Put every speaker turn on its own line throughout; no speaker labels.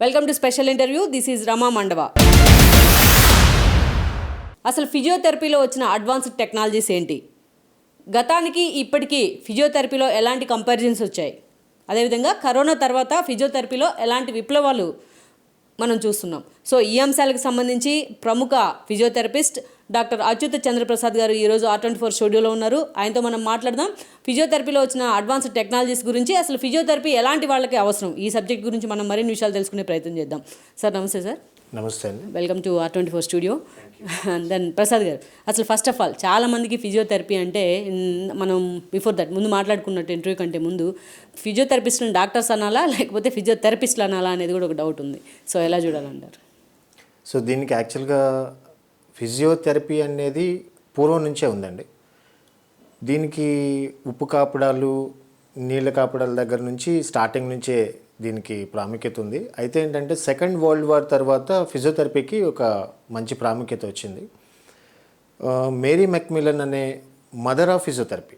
Welcome to special interview. This is Rama Mandava. అసలు ఫిజియోథెరపీలో వచ్చిన అడ్వాన్స్డ్ టెక్నాలజీస్ ఏంటి, గతానికి ఇప్పటికీ ఫిజియోథెరపీలో ఎలాంటి కంపారిజన్స్ వచ్చాయి, అదేవిధంగా కరోనా తర్వాత ఫిజియోథెరపీలో ఎలాంటి విప్లవాలు మనం చూస్తున్నాం. సో ఈ అంశాలకు సంబంధించి ప్రముఖ ఫిజియోథెరపిస్ట్ డాక్టర్ అచ్యుత చంద్రప్రసాద్ గారు ఈరోజు R24 స్టూడియోలో ఉన్నారు. ఆయనతో మనం మాట్లాడదాం. ఫిజియోథెరపీలో వచ్చిన అడ్వాన్స్డ్ టెక్నాలజీస్ గురించి, అసలు ఫిజియోథెరపీ ఎలాంటి వాళ్ళకి అవసరం, ఈ సబ్జెక్ట్ గురించి మనం మరిన్ని విషయాలు తెలుసుకునే ప్రయత్నం చేద్దాం. సార్ నమస్తే. సార్
నమస్తే అండి.
Welcome to R24 studio. Then Prasad garu, అసలు ఫస్ట్ ఆఫ్ ఆల్ చాలామందికి ఫిజియోథెరపీ అంటే, మనం బిఫోర్ దట్ ముందు మాట్లాడుకున్నట్టు ఇంటర్వ్యూ కంటే ముందు, ఫిజియోథెరపిస్ట్ని డాక్టర్స్ అనాలా లేకపోతే ఫిజియోథెరపిస్ట్లు అనాలా అనేది కూడా ఒక డౌట్ ఉంది. సో ఎలా చూడాలంటారు?
సో దీనికి యాక్చువల్గా ఫిజియోథెరపీ అనేది పూర్వం నుంచే ఉందండి. దీనికి ఉప్పు కాపడాలు, నీళ్ళ కాపడాల దగ్గర నుంచి స్టార్టింగ్ నుంచే దీనికి ప్రాముఖ్యత ఉంది. అయితే ఏంటంటే సెకండ్ వరల్డ్ వార్ తర్వాత ఫిజియోథెరపీకి ఒక మంచి ప్రాముఖ్యత వచ్చింది. మేరీ మెక్మిలన్ అనే మదర్ ఆఫ్ ఫిజియోథెరపీ.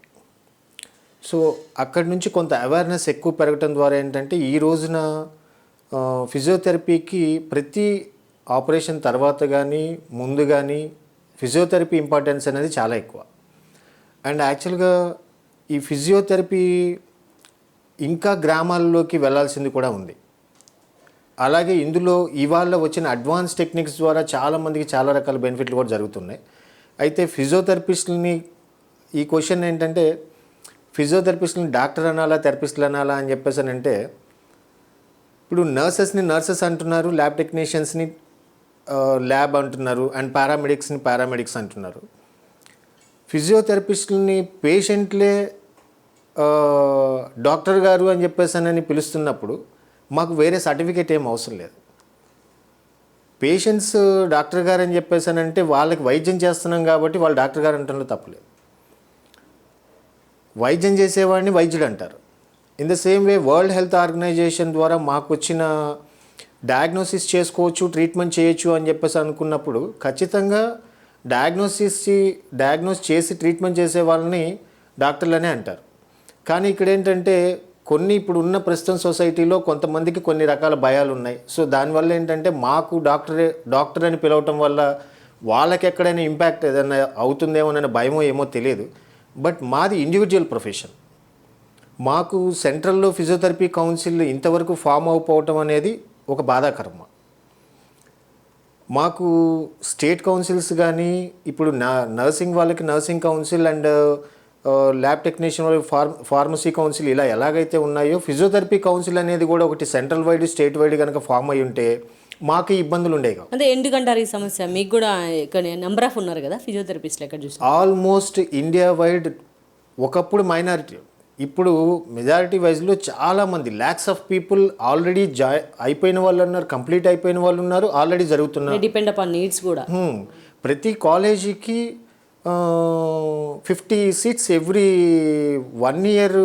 సో అక్కడి నుంచి కొంత అవేర్నెస్ ఎక్కువ పెరగటం ద్వారా ఏంటంటే ఈ రోజున ఫిజియోథెరపీకి ప్రతి ఆపరేషన్ తర్వాత కానీ ముందు కానీ ఫిజియోథెరపీ ఇంపార్టెన్స్ అనేది చాలా ఎక్కువ. అండ్ యాక్చువల్గా ఈ ఫిజియోథెరపీ ఇంకా గ్రామాల్లోకి వెళ్ళాల్సింది కూడా ఉంది. అలాగే ఇందులో ఇవాళ వచ్చిన అడ్వాన్స్ టెక్నిక్స్ ద్వారా చాలామందికి చాలా రకాల బెనిఫిట్లు కూడా జరుగుతున్నాయి. అయితే ఫిజియోథెరపిస్ట్ని, ఈ క్వశ్చన్ ఏంటంటే ఫిజియోథెరపిస్ట్ని డాక్టర్ అనాలా థెరపిస్ట్లు అనాలా అని చెప్పేసి అంటే, ఇప్పుడు నర్సెస్ అంటున్నారు, ల్యాబ్ టెక్నీషియన్స్ని ల్యాబ్ అంటున్నారు, అండ్ పారామెడిక్స్ అంటున్నారు. ఫిజియోథెరపిస్టులని పేషెంట్లే డాక్టర్ గారు అని చెప్పేసి పిలుస్తున్నప్పుడు మాకు వేరే సర్టిఫికేట్ ఏం అవసరం లేదు. పేషెంట్స్ డాక్టర్ గారు అని చెప్పేసి అంటే వాళ్ళకి వైద్యం చేస్తున్నాం కాబట్టి వాళ్ళు డాక్టర్ గారు అంటంలో తప్పలేదు. వైద్యం చేసేవాడిని వైద్యుడు అంటారు. In the same way world health organisation ద్వారా మాకు వచ్చిన డయాగ్నోసిస్ చేసుకోవచ్చు, ట్రీట్మెంట్ చేయొచ్చు అని చెప్పేసి అనుకున్నప్పుడు ఖచ్చితంగా డయాగ్నోస్ చేసి ట్రీట్మెంట్ చేసే వాళ్ళని డాక్టర్లనే అంటారు. కానీ ఇక్కడ ఏంటంటే ఇప్పుడు ఉన్న ప్రస్తుతం సొసైటీలో కొంతమందికి కొన్ని రకాల భయాలు ఉన్నాయి. సో దానివల్ల ఏంటంటే మాకు డాక్టర్ అని పిలవటం వల్ల వాళ్ళకి ఎక్కడైనా ఇంపాక్ట్ ఏదైనా అవుతుందేమోనన్న భయమో ఏమో తెలియదు. బట్ మాది ఇండివిజువల్ ప్రొఫెషన్. మాకు సెంట్రల్లో ఫిజియోథెరపీ కౌన్సిల్ ఇంతవరకు ఫామ్ అయిపోవటం అనేది ఒక బాధాకరం. మాకు స్టేట్ కౌన్సిల్స్ కానీ, ఇప్పుడు నర్సింగ్ వాళ్ళకి nursing council and lab technician వాళ్ళకి ఫార్మసీ కౌన్సిల్ ఇలా ఎలాగైతే ఉన్నాయో, ఫిజియోథెరపీ కౌన్సిల్ అనేది కూడా ఒకటి సెంట్రల్ వైడ్ స్టేట్ వైడ్ కనుక ఫామ్ అయి ఉంటే మాకు ఇబ్బందులు ఉండేవి.
అంటే ఎందుకంటారు ఈ సమస్య? మీకు కూడా ఇక్కడ నెంబర్ ఆఫ్ ఉన్నారు కదా ఫిజియోథెరపిస్ట్లు, ఎక్కడ చూసి
ఆల్మోస్ట్ ఇండియా వైడ్ ఒకప్పుడు మైనారిటీ, ఇప్పుడు మెజారిటీ వైజ్లో చాలామంది ల్యాక్స్ ఆఫ్ పీపుల్ ఆల్రెడీ అయిపోయిన వాళ్ళు ఉన్నారు, కంప్లీట్ అయిపోయిన వాళ్ళు ఉన్నారు, ఆల్రెడీ జరుగుతున్నారు.
డిపెండ్ అపాన్ నీడ్స్ కూడా.
ప్రతి కాలేజీకి 50 సీట్స్ ఎవ్రీ 1 ఇయర్,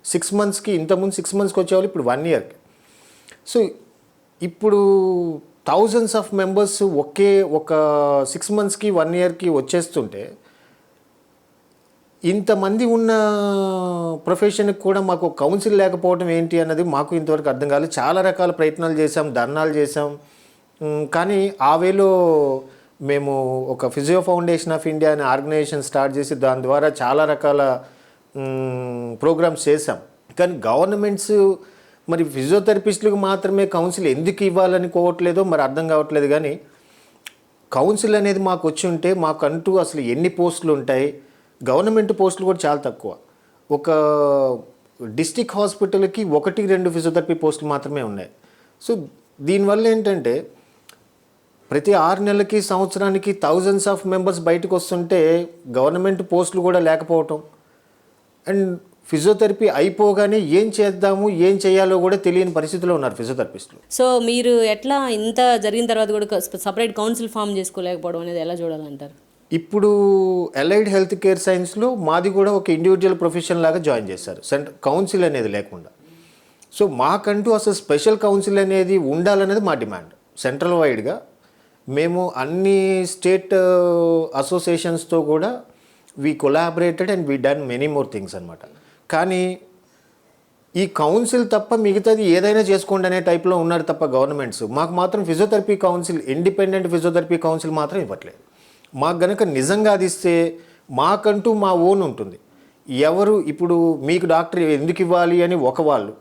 6 మంత్స్కి. ఇంతకుముందు 6 మంత్స్కి వచ్చేవాళ్ళు, ఇప్పుడు 1 ఇయర్కి. సో ఇప్పుడు థౌజండ్స్ ఆఫ్ మెంబర్స్ ఒక 6 మంత్స్కి 1 ఇయర్కి వచ్చేస్తుంటే, ఇంతమంది ఉన్న ప్రొఫెషన్కి కూడా మాకు కౌన్సిల్ లేకపోవడం ఏంటి అన్నది మాకు ఇంతవరకు అర్థం కాలేదు. చాలా రకాల ప్రయత్నాలు చేసాం, ధర్నాలు చేసాం. కానీ ఆ వేలో మేము ఒక ఫిజియో ఫౌండేషన్ ఆఫ్ ఇండియా అనే ఆర్గనైజేషన్ స్టార్ట్ చేసి దాని ద్వారా చాలా రకాల ప్రోగ్రామ్స్ చేసాం. కానీ గవర్నమెంట్స్ మరి ఫిజియోథెరపిస్టులకు మాత్రమే కౌన్సిల్ ఎందుకు ఇవ్వాలనుకోవట్లేదో మరి అర్థం కావట్లేదు. కానీ కౌన్సిల్ అనేది మాకు వచ్చి ఉంటే మాకంటూ అసలు ఎన్ని పోస్టులు ఉంటాయి, గవర్నమెంట్ పోస్టులు కూడా చాలా తక్కువ. ఒక డిస్టిక్ హాస్పిటల్కి 1-2 ఫిజియోథెరపీ పోస్టులు మాత్రమే ఉన్నాయి. సో దీనివల్ల ఏంటంటే ప్రతి 6 నెలలకి, సంవత్సరానికి థౌజండ్స్ ఆఫ్ మెంబర్స్ బయటకు వస్తుంటే గవర్నమెంట్ పోస్టులు కూడా లేకపోవటం, అండ్ ఫిజియోథెరపీ అయిపోగానే ఏం చేద్దాము, ఏం చేయాలో కూడా తెలియని పరిస్థితిలో ఉన్నారు ఫిజియోథెరపిస్టులు.
సో మీరు ఎట్లా ఇంత జరిగిన తర్వాత కూడా సపరేట్ కౌన్సిల్ ఫామ్ చేసుకోలేకపోవడం అనేది ఎలా చూడాలంటారు?
ఇప్పుడు అలైడ్ హెల్త్ కేర్ సైన్స్లో మాది కూడా ఒక ఇండివిజువల్ ప్రొఫెషన్ లాగా జాయిన్ చేశారు, కౌన్సిల్ అనేది లేకుండా. సో మాకంటూ అసలు స్పెషల్ కౌన్సిల్ అనేది ఉండాలనేది మా డిమాండ్. సెంట్రల్ వైడ్గా మేము అన్ని స్టేట్ అసోసియేషన్స్తో కూడా we collaborated and we done many more things అనమాట. కానీ ఈ కౌన్సిల్ తప్ప మిగతాది ఏదైనా చేసుకోండి అనే టైప్లో ఉన్నారు తప్ప గవర్నమెంట్స్ మాకు మాత్రం physiotherapy council, independent physiotherapy council మాత్రం ఇవ్వట్లేదు. మాకు గనక నిజంగా అది ఇస్తే మాకంటూ మా ఓన్ ఉంటుంది. ఎవరు ఇప్పుడు మీకు డాక్టర్ ఎందుకు ఇవ్వాలి అని ఒక వాళ్ళు,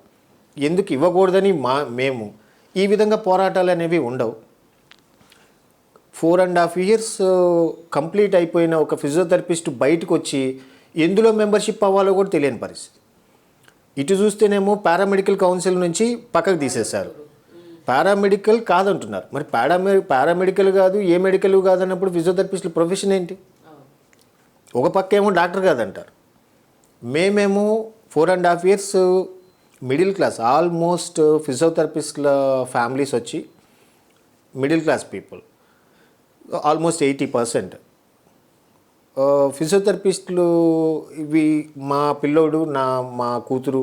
ఎందుకు ఇవ్వకూడదని మేము ఈ విధంగా పోరాటాలు అనేవి ఉండవు. 4.5 years కంప్లీట్ అయిపోయిన ఒక ఫిజియోథెరపిస్ట్ బయటకు వచ్చి ఎందులో మెంబర్షిప్ అవ్వాలో కూడా తెలియని పరిస్థితి. ఇటు చూస్తేనేమో పారామెడికల్ కౌన్సిల్ నుంచి పక్కకు తీసేశారు. పారామెడికల్ కాదంటున్నారు. మరి పారామెడికల్ కాదు, ఏ మెడికల్ కాదు అన్నప్పుడు ఫిజియోథెరపిస్టుల ప్రొఫెషన్ ఏంటి? ఒక పక్క ఏమో డాక్టర్ కాదంటారు. మేమేమో 4.5 years మిడిల్ క్లాస్, ఆల్మోస్ట్ ఫిజియోథెరపిస్ట్ల ఫ్యామిలీస్ వచ్చి మిడిల్ క్లాస్ పీపుల్, ఆల్మోస్ట్ 80%. ఫిజియోథెరపిస్టులు ఇవి మా పిల్లోడు మా కూతురు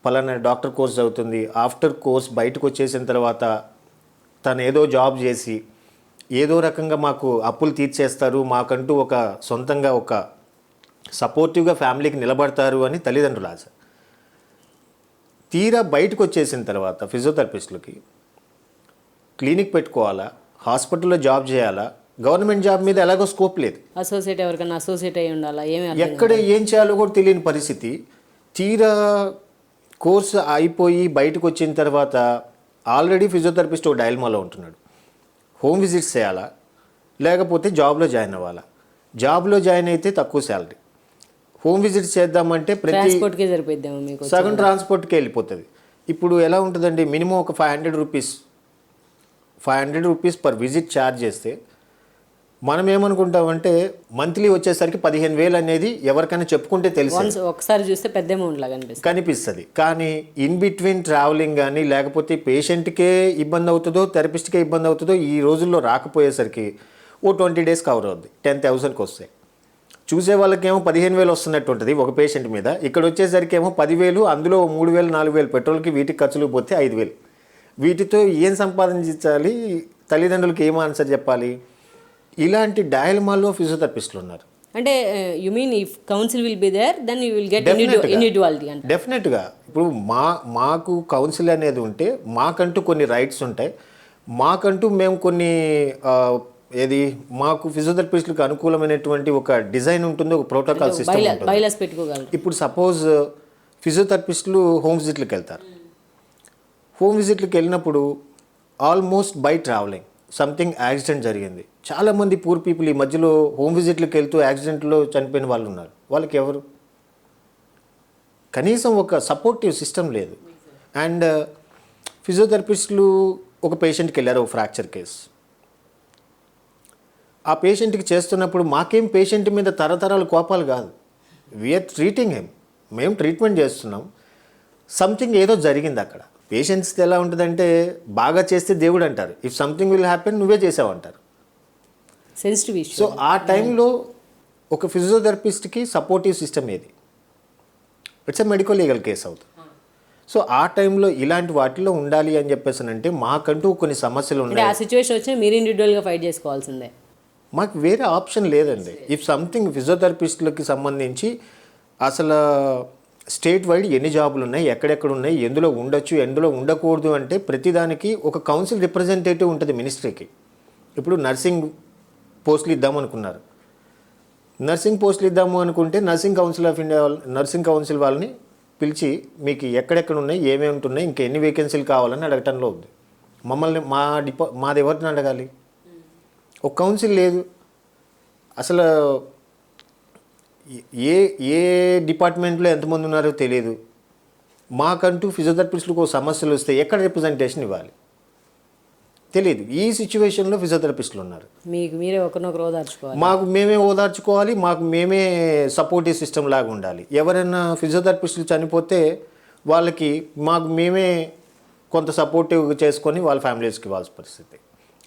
పలానా డాక్టర్ కోర్స్ చదువుతుంది, ఆఫ్టర్ కోర్స్ బయటకు వచ్చేసిన తర్వాత తను ఏదో జాబ్ చేసి ఏదో రకంగా మాకు అప్పులు తీర్చేస్తారు, మాకంటూ ఒక సొంతంగా ఒక సపోర్టివ్గా ఫ్యామిలీకి నిలబడతారు అని తల్లిదండ్రులు ఆశ. తీరా బయటకు వచ్చేసిన తర్వాత ఫిజియోథెరపిస్టులకి క్లినిక్ పెట్టుకోవాలా, హాస్పిటల్లో జాబ్ చేయాలా, గవర్నమెంట్ జాబ్ మీద ఎలాగో స్కోప్ లేదు.
అసోసియేట్ ఎవరికైనా అసోసియేట్ అయ్యి ఉండాలా,
ఎక్కడ ఏం చేయాలో కూడా తెలియని పరిస్థితి. తీరా కోర్సు అయిపోయి బయటకు వచ్చిన తర్వాత ఆల్రెడీ ఫిజియోథెరపిస్ట్ ఒక డైల్మాలో ఉంటున్నాడు. హోమ్ విజిట్స్ చేయాలా, లేకపోతే జాబ్లో జాయిన్ అవ్వాలా. జాబ్లో జాయిన్ అయితే తక్కువ శాలరీ, హోమ్ విజిట్స్ చేద్దామంటే
ట్రాన్స్పోర్ట్కే సరిపోద్దాము, మీకు
సగం ట్రాన్స్పోర్ట్కి వెళ్ళిపోతుంది. ఇప్పుడు ఎలా ఉంటుందండి, మినిమం ఒక 500 రూపీస్ పర్ విజిట్ ఛార్జ్ చేస్తే మనం ఏమనుకుంటామంటే మంత్లీ వచ్చేసరికి 15,000 అనేది ఎవరికైనా చెప్పుకుంటే తెలుసు,
ఒకసారి చూస్తే పెద్ద అమౌంట్ లాగా
కనిపిస్తుంది. కానీ ఇన్ బిట్వీన్ ట్రావెలింగ్ కానీ లేకపోతే పేషెంట్కే ఇబ్బంది అవుతుందో థెరపిస్ట్కే ఇబ్బంది అవుతుందో ఈ రోజుల్లో రాకపోయేసరికి ఓ 20 days కవర్ అవుద్ది, 10,000కి వస్తాయి. చూసే వాళ్ళకేమో 15,000 వస్తున్నట్టు ఉంటుంది ఒక పేషెంట్ మీద. ఇక్కడ వచ్చేసరికి ఏమో 10,000, అందులో 3,000 4,000 పెట్రోల్కి వీటికి ఖర్చులు పోతే 5,000. వీటితో ఏం సంపాదించాలి, తల్లిదండ్రులకి ఏం ఆన్సర్ చెప్పాలి? ఇలాంటి డైలమాల్లో ఫిజియోథెరపిస్టులు ఉన్నారు.
అంటే you mean if council will be there then you will get individuality అంటే
డెఫినెట్గా. ఇప్పుడు మాకు కౌన్సిల్ అనేది ఉంటే మాకంటూ కొన్ని రైట్స్ ఉంటాయి, మాకంటూ మేము కొన్ని మాకు ఫిజియోథెరపిస్టులకు అనుకూలమైనటువంటి ఒక డిజైన్ ఉంటుంది, ఒక ప్రోటోకాల్ సిస్టమ్ ఉంటుంది. ఇప్పుడు సపోజ్ ఫిజియోథెరపిస్టులు హోమ్ విజిట్లకు వెళ్తారు. హోమ్ విజిట్లకు వెళ్ళినప్పుడు almost by travelling something accident జరిగింది. చాలామంది పూర్ పీపుల్ ఈ మధ్యలో హోమ్ విజిట్లకు వెళ్తూ యాక్సిడెంట్లో చనిపోయిన వాళ్ళు ఉన్నారు. వాళ్ళకి ఎవరు? కనీసం ఒక సపోర్టివ్ సిస్టమ్ లేదు. అండ్ ఫిజియోథెరపిస్టులు ఒక పేషెంట్కి వెళ్ళారు, ఒక ఫ్రాక్చర్ కేసు. ఆ పేషెంట్కి చేస్తున్నప్పుడు మాకేం పేషెంట్ మీద తరతరాల కోపాలు కాదు, వీఆర్ ట్రీటింగ్ హిమ్, మేము ట్రీట్మెంట్ చేస్తున్నాం. సంథింగ్ ఏదో జరిగింది అక్కడ. పేషెంట్స్కి ఎలా ఉంటుందంటే బాగా చేస్తే దేవుడు అంటారు, ఇఫ్ సంథింగ్ విల్ హ్యాపెన్ నువ్వే చేసావు అంటారు.
Sensitive issue.
సో ఆ టైంలో ఒక ఫిజియోథెరపిస్ట్కి సపోర్టివ్ సిస్టమ్ ఏది? It's a medical legal case అవుతుంది. సో ఆ టైంలో ఇలాంటి వాటిలో ఉండాలి అని చెప్పేసి అంటే మాకంటూ కొన్ని సమస్యలు ఉన్నాయి.
ఆ సిచ్యువేషన్ వచ్చి మీరు ఇండివిజువల్గా ఫైట్ చేసుకోవాల్సిందే,
మాకు వేరే ఆప్షన్ లేదండి. ఇఫ్ సంథింగ్ ఫిజియోథెరపిస్టులకి సంబంధించి అసలు స్టేట్ వైడ్ ఎన్ని జాబులు ఉన్నాయి, ఎక్కడెక్కడ ఉన్నాయి, ఎందులో ఉండొచ్చు, ఎందులో ఉండకూడదు అంటే ప్రతిదానికి ఒక కౌన్సిల్ రిప్రజెంటేటివ్ ఉంటుంది మినిస్ట్రీకి. ఇప్పుడు నర్సింగ్ పోస్టులు ఇద్దామనుకున్నారు, నర్సింగ్ పోస్టులు ఇద్దాము అనుకుంటే nursing council of India nursing council వాళ్ళని పిలిచి మీకు ఎక్కడెక్కడ ఉన్నాయి, ఏమేమి ఉంటున్నాయి, ఇంకా ఎన్ని వేకెన్సీలు కావాలని అడగటంలో ఉంది. మమ్మల్ని మాది ఎవరిని అడగాలి? ఒక కౌన్సిల్ లేదు అసలు. ఏ డిపార్ట్మెంట్లో ఎంతమంది ఉన్నారో తెలియదు. మాకంటూ ఫిజియోథెరపిస్టులకు సమస్యలు వస్తే ఎక్కడ రిప్రజెంటేషన్ ఇవ్వాలి తెలియదు. ఈ సిచ్యువేషన్లో ఫిజియోథెరపిస్టులు ఉన్నారు.
మీకు మీరే ఒకరినొకరు ఓదార్చుకోవాలి,
మాకు మేమే ఓదార్చుకోవాలి, మాకు మేమే సపోర్టివ్ సిస్టమ్ లాగా ఉండాలి. ఎవరైనా ఫిజియోథెరపిస్టులు చనిపోతే వాళ్ళకి మాకు మేమే కొంత సపోర్టివ్ చేసుకొని వాళ్ళ ఫ్యామిలీస్కి ఇవ్వాల్సిన పరిస్థితి.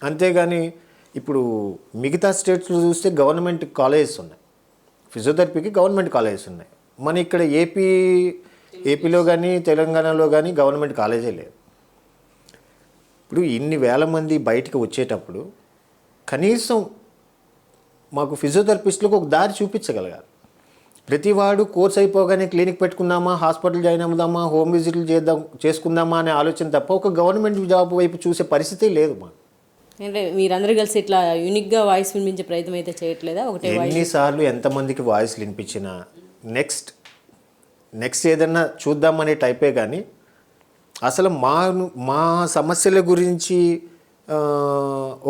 అంతేగాని ఇప్పుడు మిగతా స్టేట్స్లో చూస్తే గవర్నమెంట్ కాలేజెస్ ఉన్నాయి, ఫిజియోథెరపీకి గవర్నమెంట్ కాలేజెస్ ఉన్నాయి. మన ఇక్కడ ఏపీలో కానీ తెలంగాణలో కానీ గవర్నమెంట్ కాలేజే లేదు. ఇప్పుడు ఇన్ని వేల మంది బయటకు వచ్చేటప్పుడు కనీసం మాకు ఫిజియోథెరపిస్టులకు ఒక దారి చూపించగలగాలి. ప్రతివాడు కోర్స్ అయిపోగానే క్లినిక్ పెట్టుకుందామా, హాస్పిటల్ జాయిన్ అవుదామా, హోమ్ విజిట్లు చేసుకుందామా అనే ఆలోచన తప్ప ఒక గవర్నమెంట్ జాబ్ వైపు చూసే పరిస్థితి లేదు మాకు.
అంటే మీరందరూ కలిసి ఇట్లా యూనిక్గా వాయిస్ వినిపించే ప్రయత్నం అయితే చేయట్లేదా? ఒకటే వాయిస్
ఎన్నిసార్లు ఎంతమందికి వాయిస్లు వినిపించినా నెక్స్ట్ ఏదన్నా చూద్దామనే టైపే కానీ అసలు మా సమస్యల గురించి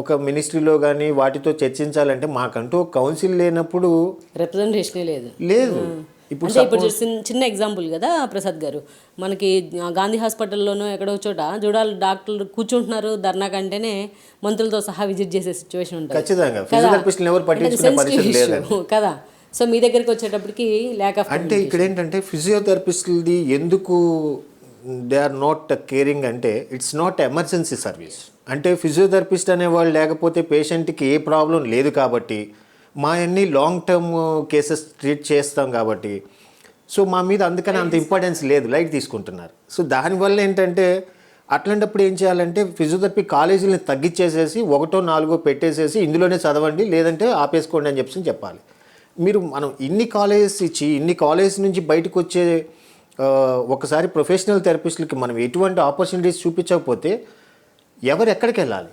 ఒక మినిస్ట్రీలో కానీ వాటితో చర్చించాలంటే మాకంటూ కౌన్సిల్ లేనప్పుడు
రిప్రజెంటేషనే లేదు.
ఇప్పుడు
అంటే ఇప్పుడు చిన్న ఎగ్జాంపుల్ కదా ప్రసాద్ గారు, మనకి గాంధీ హాస్పిటల్లోనూ ఎక్కడో చోట చూడాలి డాక్టర్లు కూర్చుంటున్నారు ధర్నా కంటేనే మంత్రులతో సహా విజిట్ చేసే సిచ్యువేషన్ ఉంటుంది
ఖచ్చితంగా ఫిజియోథెరపిస్ట్ని ఎవరు పట్టించుకునే పరిస్థితి లేదు
కదా. సో మీ దగ్గరికి వచ్చేటప్పటికి ల్యాక్ ఆఫ్
అంటే ఇక్కడ ఏంటంటే ఫిజియోథెరపిస్ట్ది ఎందుకు దే ఆర్ నాట్ కేరింగ్ అంటే ఇట్స్ నాట్ ఎమర్జెన్సీ సర్వీస్. అంటే ఫిజియోథెరపిస్ట్ అనేవాళ్ళు లేకపోతే పేషెంట్కి ఏ ప్రాబ్లం లేదు కాబట్టి మా అన్ని లాంగ్ టర్మ్ కేసెస్ ట్రీట్ చేస్తాం కాబట్టి సో మా మీద అందుకని అంత ఇంపార్టెన్స్ లేదు, లైట్ తీసుకుంటున్నారు. సో దానివల్ల ఏంటంటే అట్లాంటప్పుడు ఏం చేయాలంటే ఫిజియోథెరపీ కాలేజీలని తగ్గించేసేసి 1, 4 పెట్టేసేసి ఇందులోనే చదవండి లేదంటే ఆపేసుకోండి అని చెప్పాలి. మనం ఇన్ని కాలేజెస్ ఇచ్చి ఇన్ని కాలేజెస్ నుంచి బయటకు వచ్చే ఒకసారి ప్రొఫెషనల్ థెరపిస్టులకి మనం ఎటువంటి ఆపర్చునిటీస్ చూపించకపోతే ఎవరు ఎక్కడికి వెళ్ళాలి?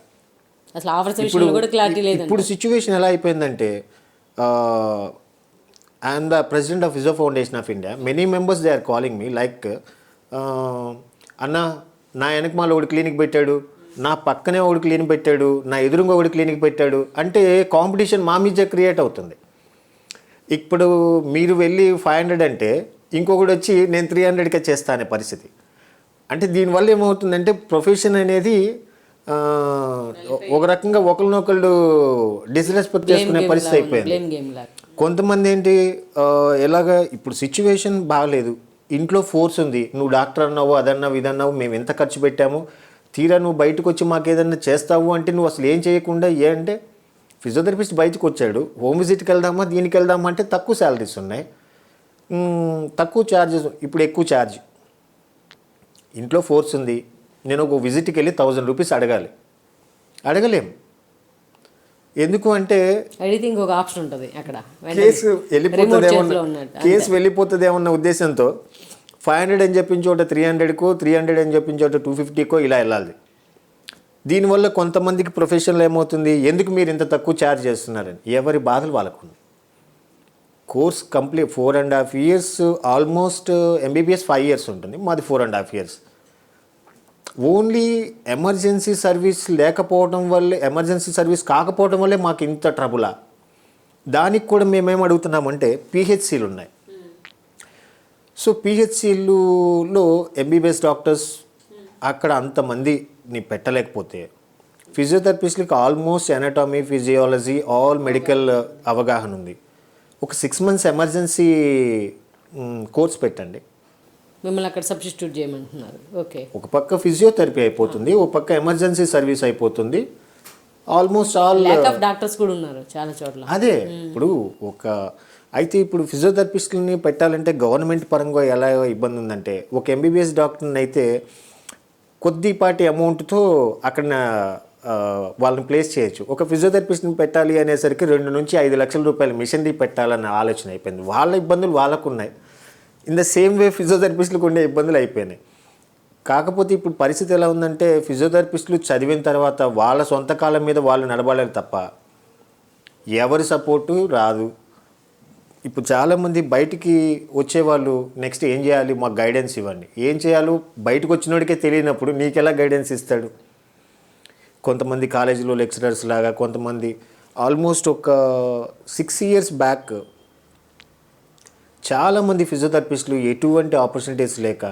అసలు ఆఫర్స్ విషయంలో కూడా క్లారిటీ లేదు.
ఇప్పుడు సిచ్యువేషన్ ఎలా అయిపోయిందంటే I'm the president of physio foundation of India, many members they are calling me like అన్న నా వెనకమాల ఒకటి క్లినిక్ పెట్టాడు, నా పక్కనే ఒకటి క్లినిక్ పెట్టాడు, నా ఎదురుగా ఒకటి క్లినిక్ పెట్టాడు అంటే కాంపిటీషన్ మా మీద క్రియేట్ అవుతుంది. ఇప్పుడు మీరు వెళ్ళి 500 అంటే ఇంకొకటి వచ్చి నేను 300కే చేస్తా అనే పరిస్థితి. అంటే దీనివల్ల ఏమవుతుందంటే ప్రొఫెషన్ అనేది ఒక రకంగా ఒకరినొకళ్ళు డిస్రెస్పెక్ట్ చేసుకునే పరిస్థితి అయిపోయింది. కొంతమంది ఏంటి ఎలాగా ఇప్పుడు సిచ్యువేషన్ బాగలేదు, ఇంట్లో ఫోర్స్ ఉంది, నువ్వు డాక్టర్ అన్నావు అదన్నావు ఇదన్నావు మేము ఎంత ఖర్చు పెట్టాము, తీరా నువ్వు బయటకు వచ్చి మాకు ఏదన్నా చేస్తావు అంటే నువ్వు అసలు ఏం చేయకుండా అంటే ఫిజియోథెరపిస్ట్ బయటకు వచ్చాడు, హోమ్ విజిట్కి వెళ్దామా దీనికి వెళ్దామా అంటే తక్కువ శాలరీస్ ఉన్నాయి, తక్కువ ఛార్జెస్, ఇప్పుడు ఎక్కువ ఛార్జ్. ఇంట్లో ఫోర్స్ ఉంది, నేను ఒక విజిట్కి వెళ్ళి 1000 రూపీస్ అడగలేం. ఎందుకు అంటే
అడిగితే ఇంకొక ఆప్షన్ ఉంటుంది అక్కడ,
కేసు వెళ్ళిపోతుందేమన్న ఉద్దేశంతో 500 అని చెప్పించి ఒకటి 300కో, 300 అని చెప్పించి ఒకటి 250కో ఇలా వెళ్ళాలి. దీనివల్ల కొంతమందికి ప్రొఫెషన్లో ఏమవుతుంది, ఎందుకు మీరు ఇంత తక్కువ ఛార్జ్ చేస్తున్నారని ఎవరి బాధలు వాళ్ళకు. Course complete 4.5 years, almost MBBS 5 years ఉంటుంది, మాది 4.5 years. ఓన్లీ ఎమర్జెన్సీ సర్వీస్ లేకపోవడం వల్లే, ఎమర్జెన్సీ సర్వీస్ కాకపోవడం వల్లే మాకు ఇంత ట్రబులా. దానికి కూడా మేమేం అడుగుతున్నామంటే PHCలు ఉన్నాయి. సో PHCలలో MBBS డాక్టర్స్ అక్కడ అంతమందిని పెట్టలేకపోతే ఫిజియోథెరపిస్ట్లకి almost anatomy, physiology, all medical అవగాహన ఉంది. ఒక 6 months ఎమర్జెన్సీ కోర్స్ పెట్టండి,
మిమ్మల్ని అక్కడ సబ్స్టిట్యూట్ చేయమంటున్నారు. ఓకే,
ఒక పక్క ఫిజియోథెరపీ అయిపోతుంది, ఒక పక్క ఎమర్జెన్సీ సర్వీస్ అయిపోతుంది. Almost all
lack of doctors కూడా ఉన్నారు చాలా చోట్ల.
అదే ఇప్పుడు అయితే ఇప్పుడు ఫిజియోథెరపిస్టులని పెట్టాలంటే గవర్నమెంట్ పరంగా ఎలా ఇబ్బంది ఉందంటే ఒక MBBS డాక్టర్ని అయితే కొద్దిపాటి అమౌంట్తో అక్కడ వాళ్ళని ప్లేస్ చేయొచ్చు. ఒక ఫిజియోథెరపిస్ట్ని పెట్టాలి అనేసరికి 2 నుంచి 5 లక్షల రూపాయల మిషనరీ పెట్టాలన్న ఆలోచన అయిపోయింది. వాళ్ళ ఇబ్బందులు వాళ్ళకు ఉన్నాయి, ఇన్ ద సేమ్ వే ఫిజియోథెరపిస్టులకు ఉండే ఇబ్బందులు అయిపోయినాయి. కాకపోతే ఇప్పుడు పరిస్థితి ఎలా ఉందంటే ఫిజియోథెరపిస్టులు చదివిన తర్వాత వాళ్ళ సొంత కాలం మీద వాళ్ళు నడబడాలి తప్ప ఎవరి సపోర్టు రాదు. ఇప్పుడు చాలామంది బయటికి వచ్చేవాళ్ళు నెక్స్ట్ ఏం చేయాలి మాకు గైడెన్స్ ఇవ్వండి, ఏం చేయాలో బయటకు వచ్చినోడికే తెలియనప్పుడు నీకెలా గైడెన్స్ ఇస్తాడు. కొంతమంది కాలేజీలో లెక్చరర్స్ లాగా, కొంతమంది ఆల్మోస్ట్ ఒక 6 years బ్యాక్ చాలామంది ఫిజియోథెరపిస్టులు ఎటువంటి ఆపర్చునిటీస్ లేక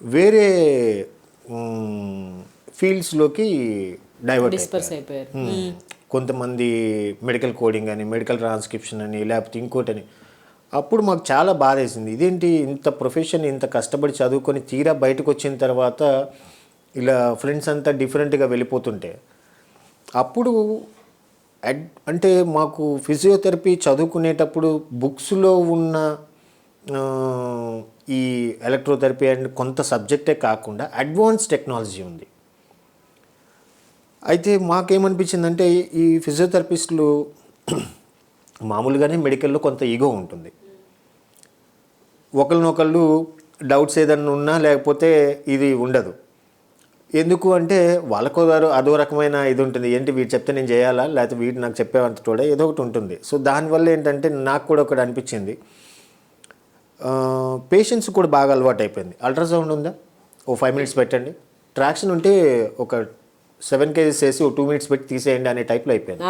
వేరే ఫీల్డ్స్లోకి డైవర్ట్
అయిపోయారు.
కొంతమంది మెడికల్ కోడింగ్ అని, మెడికల్ ట్రాన్స్క్రిప్షన్ అని, లేకపోతే ఇంకోటని. అప్పుడు మాకు చాలా బాధ వేసింది, ఇదేంటి ఇంత ప్రొఫెషన్ ఇంత కష్టపడి చదువుకొని తీరా బయటకు వచ్చిన తర్వాత ఇలా ఫ్రెండ్స్ అంతా డిఫరెంట్గా వెళ్ళిపోతుంటే. అప్పుడు అంటే మాకు ఫిజియోథెరపీ చదువుకునేటప్పుడు బుక్స్లో ఉన్న ఈ ఎలక్ట్రోథెరపీ అండ్ కొంత సబ్జెక్టే కాకుండా అడ్వాన్స్ టెక్నాలజీ ఉంది. అయితే మాకేమనిపించిందంటే ఈ ఫిజియోథెరపిస్టులు మామూలుగానే మెడికల్లో కొంత ఈగో ఉంటుంది. ఒకరినొకళ్ళు డౌట్స్ ఏదన్నా ఉన్నా లేకపోతే ఇది ఉండదు. ఎందుకు అంటే వాళ్ళకు అదో రకమైన ఇది ఉంటుంది. ఏంటి వీడు చెప్తే నేను చేయాలా, లేకపోతే వీడు నాకు చెప్పేవంత కూడా ఏదో ఒకటి ఉంటుంది. సో దానివల్ల ఏంటంటే నాకు కూడా ఒకటి అనిపించింది, పేషెంట్స్ కూడా బాగా అలవాటు అయిపోయింది. అల్ట్రాసౌండ్ ఉందా, ఓ 5 minutes పెట్టండి, ట్రాక్షన్ ఉంటే ఒక 7 kgs వేసి ఓ 2 minutes పెట్టి తీసేయండి అనే టైప్లో అయిపోయింది.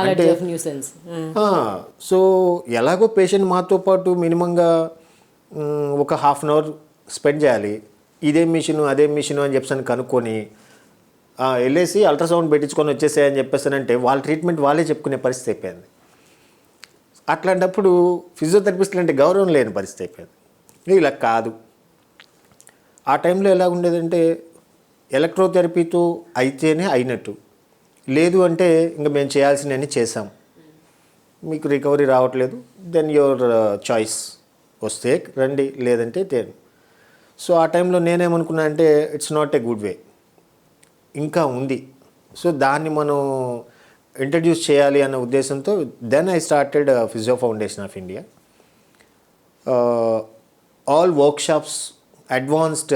సో ఎలాగో పేషెంట్ మాతో పాటు మినిమంగా ఒక 1/2 hour స్పెండ్ చేయాలి. ఇదేం మిషను అదేం మిషను అని చెప్పేసి కనుక్కొని వెళ్ళేసి అల్ట్రాసౌండ్ పెట్టించుకొని వచ్చేసాయని చెప్పేసానంటే వాళ్ళ ట్రీట్మెంట్ వాళ్ళే చెప్పుకునే పరిస్థితి అయిపోయింది. అట్లాంటప్పుడు ఫిజియోథెరపిస్టులు అంటే గౌరవం లేని పరిస్థితి అయిపోయింది. ఇలా కాదు. ఆ టైంలో ఎలా ఉండేదంటే ఎలక్ట్రోథెరపీతో అయితేనే అయినట్టు, లేదు అంటే ఇంకా మేము చేయాల్సినవన్నీ చేసాం, మీకు రికవరీ రావట్లేదు, దెన్ యువర్ చాయిస్, వస్తే రండి లేదంటే తేను. సో ఆ టైంలో నేనేమనుకున్నా అంటే it's not a good way, ఇంకా ఉంది. సో దాన్ని మనం ఇంట్రడ్యూస్ చేయాలి అన్న ఉద్దేశంతో then I started physio foundation of India. All workshops, advanced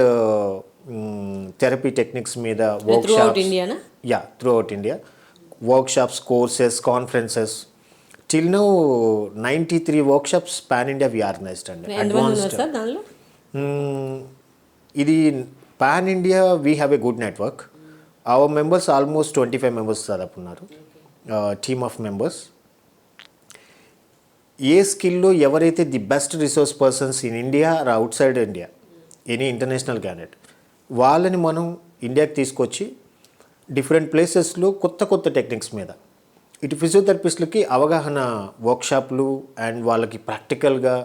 therapy techniques మీద workshops, throughout India, workshops, courses, conferences. Till now 93 workshops pan India we organised అండి. Advanced ఇది pan India we have a good network. Our members almost 25 members దాదాపు ఉన్నారు, team of members. ఏ స్కిల్లో ఎవరైతే the best resource persons in India or outside India, any international candidate, వాళ్ళని మనం ఇండియాకి తీసుకొచ్చి డిఫరెంట్ ప్లేసెస్లో కొత్త కొత్త టెక్నిక్స్ మీద, ఇటు ఫిజియోథెరపిస్టులకి అవగాహన వర్క్షాప్లు అండ్ వాళ్ళకి ప్రాక్టికల్గా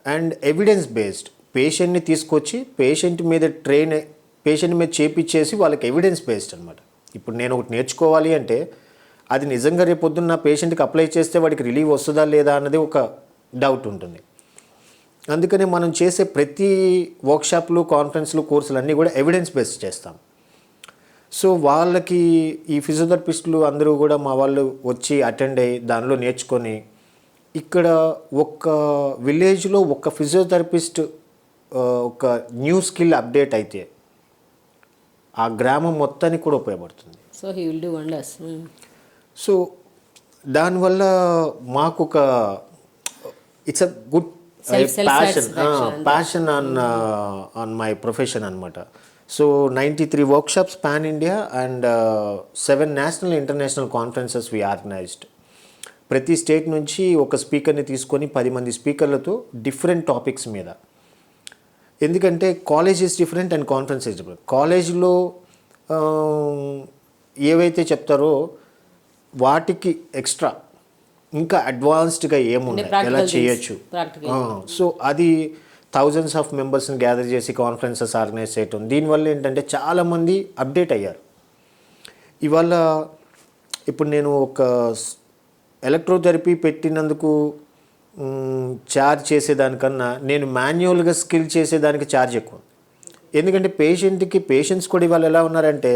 అండ్ ఎవిడెన్స్ బేస్డ్ పేషెంట్ని తీసుకొచ్చి పేషెంట్ మీద పేషెంట్ మీద చేపించేసి వాళ్ళకి ఎవిడెన్స్ బేస్డ్ అనమాట. ఇప్పుడు నేను ఒకటి నేర్చుకోవాలి అంటే అది నిజంగా రేపు పొద్దున్న నా పేషెంట్కి అప్లై చేస్తే వాడికి రిలీవ్ వస్తుందా లేదా అన్నది ఒక డౌట్ ఉంటుంది. అందుకని మనం చేసే ప్రతి వర్క్షాప్లు, కాన్ఫరెన్స్లు, కోర్సులు అన్నీ కూడా ఎవిడెన్స్ బేస్డ్ చేస్తాం. సో వాళ్ళకి ఈ ఫిజియోథెరపిస్టులు అందరూ కూడా మా వాళ్ళు వచ్చి అటెండ్ అయ్యి దానిలో నేర్చుకొని, ఇక్కడ ఒక విలేజ్లో ఒక ఫిజియోథెరపిస్ట్ ఒక న్యూ స్కిల్ అప్డేట్ అయితే ఆ గ్రామం మొత్తానికి కూడా ఉపయోగపడుతుంది.
So he will do wonders.
So దానివల్ల మాకు ఒక it's a good passion on my profession అనమాట. So 93 workshops pan India and 7 national international conferences we organised. ప్రతి స్టేట్ నుంచి ఒక స్పీకర్ని తీసుకొని 10 మంది స్పీకర్లతో డిఫరెంట్ టాపిక్స్ మీద. ఎందుకంటే college is different and conference is different. కాలేజ్లో ఏవైతే చెప్తారో వాటికి ఎక్స్ట్రా ఇంకా అడ్వాన్స్డ్గా ఏమున్నాయి, ఎలా చేయొచ్చు. సో అది థౌజండ్స్ ఆఫ్ మెంబర్స్ని గ్యాదర్ చేసి కాన్ఫరెన్సెస్ ఆర్గనైజ్ చేయటం. దీనివల్ల ఏంటంటే చాలామంది అప్డేట్ అయ్యారు. ఇవాళ ఇప్పుడు నేను ఒక ఎలక్ట్రోథెరపీ పెట్టినందుకు ఛార్జ్ చేసేదానికన్నా నేను మాన్యువల్గా స్కిల్ చేసేదానికి ఛార్జ్ ఎక్కువ. ఎందుకంటే పేషెంట్స్ కూడా ఇవాళ ఎలా ఉన్నారంటే,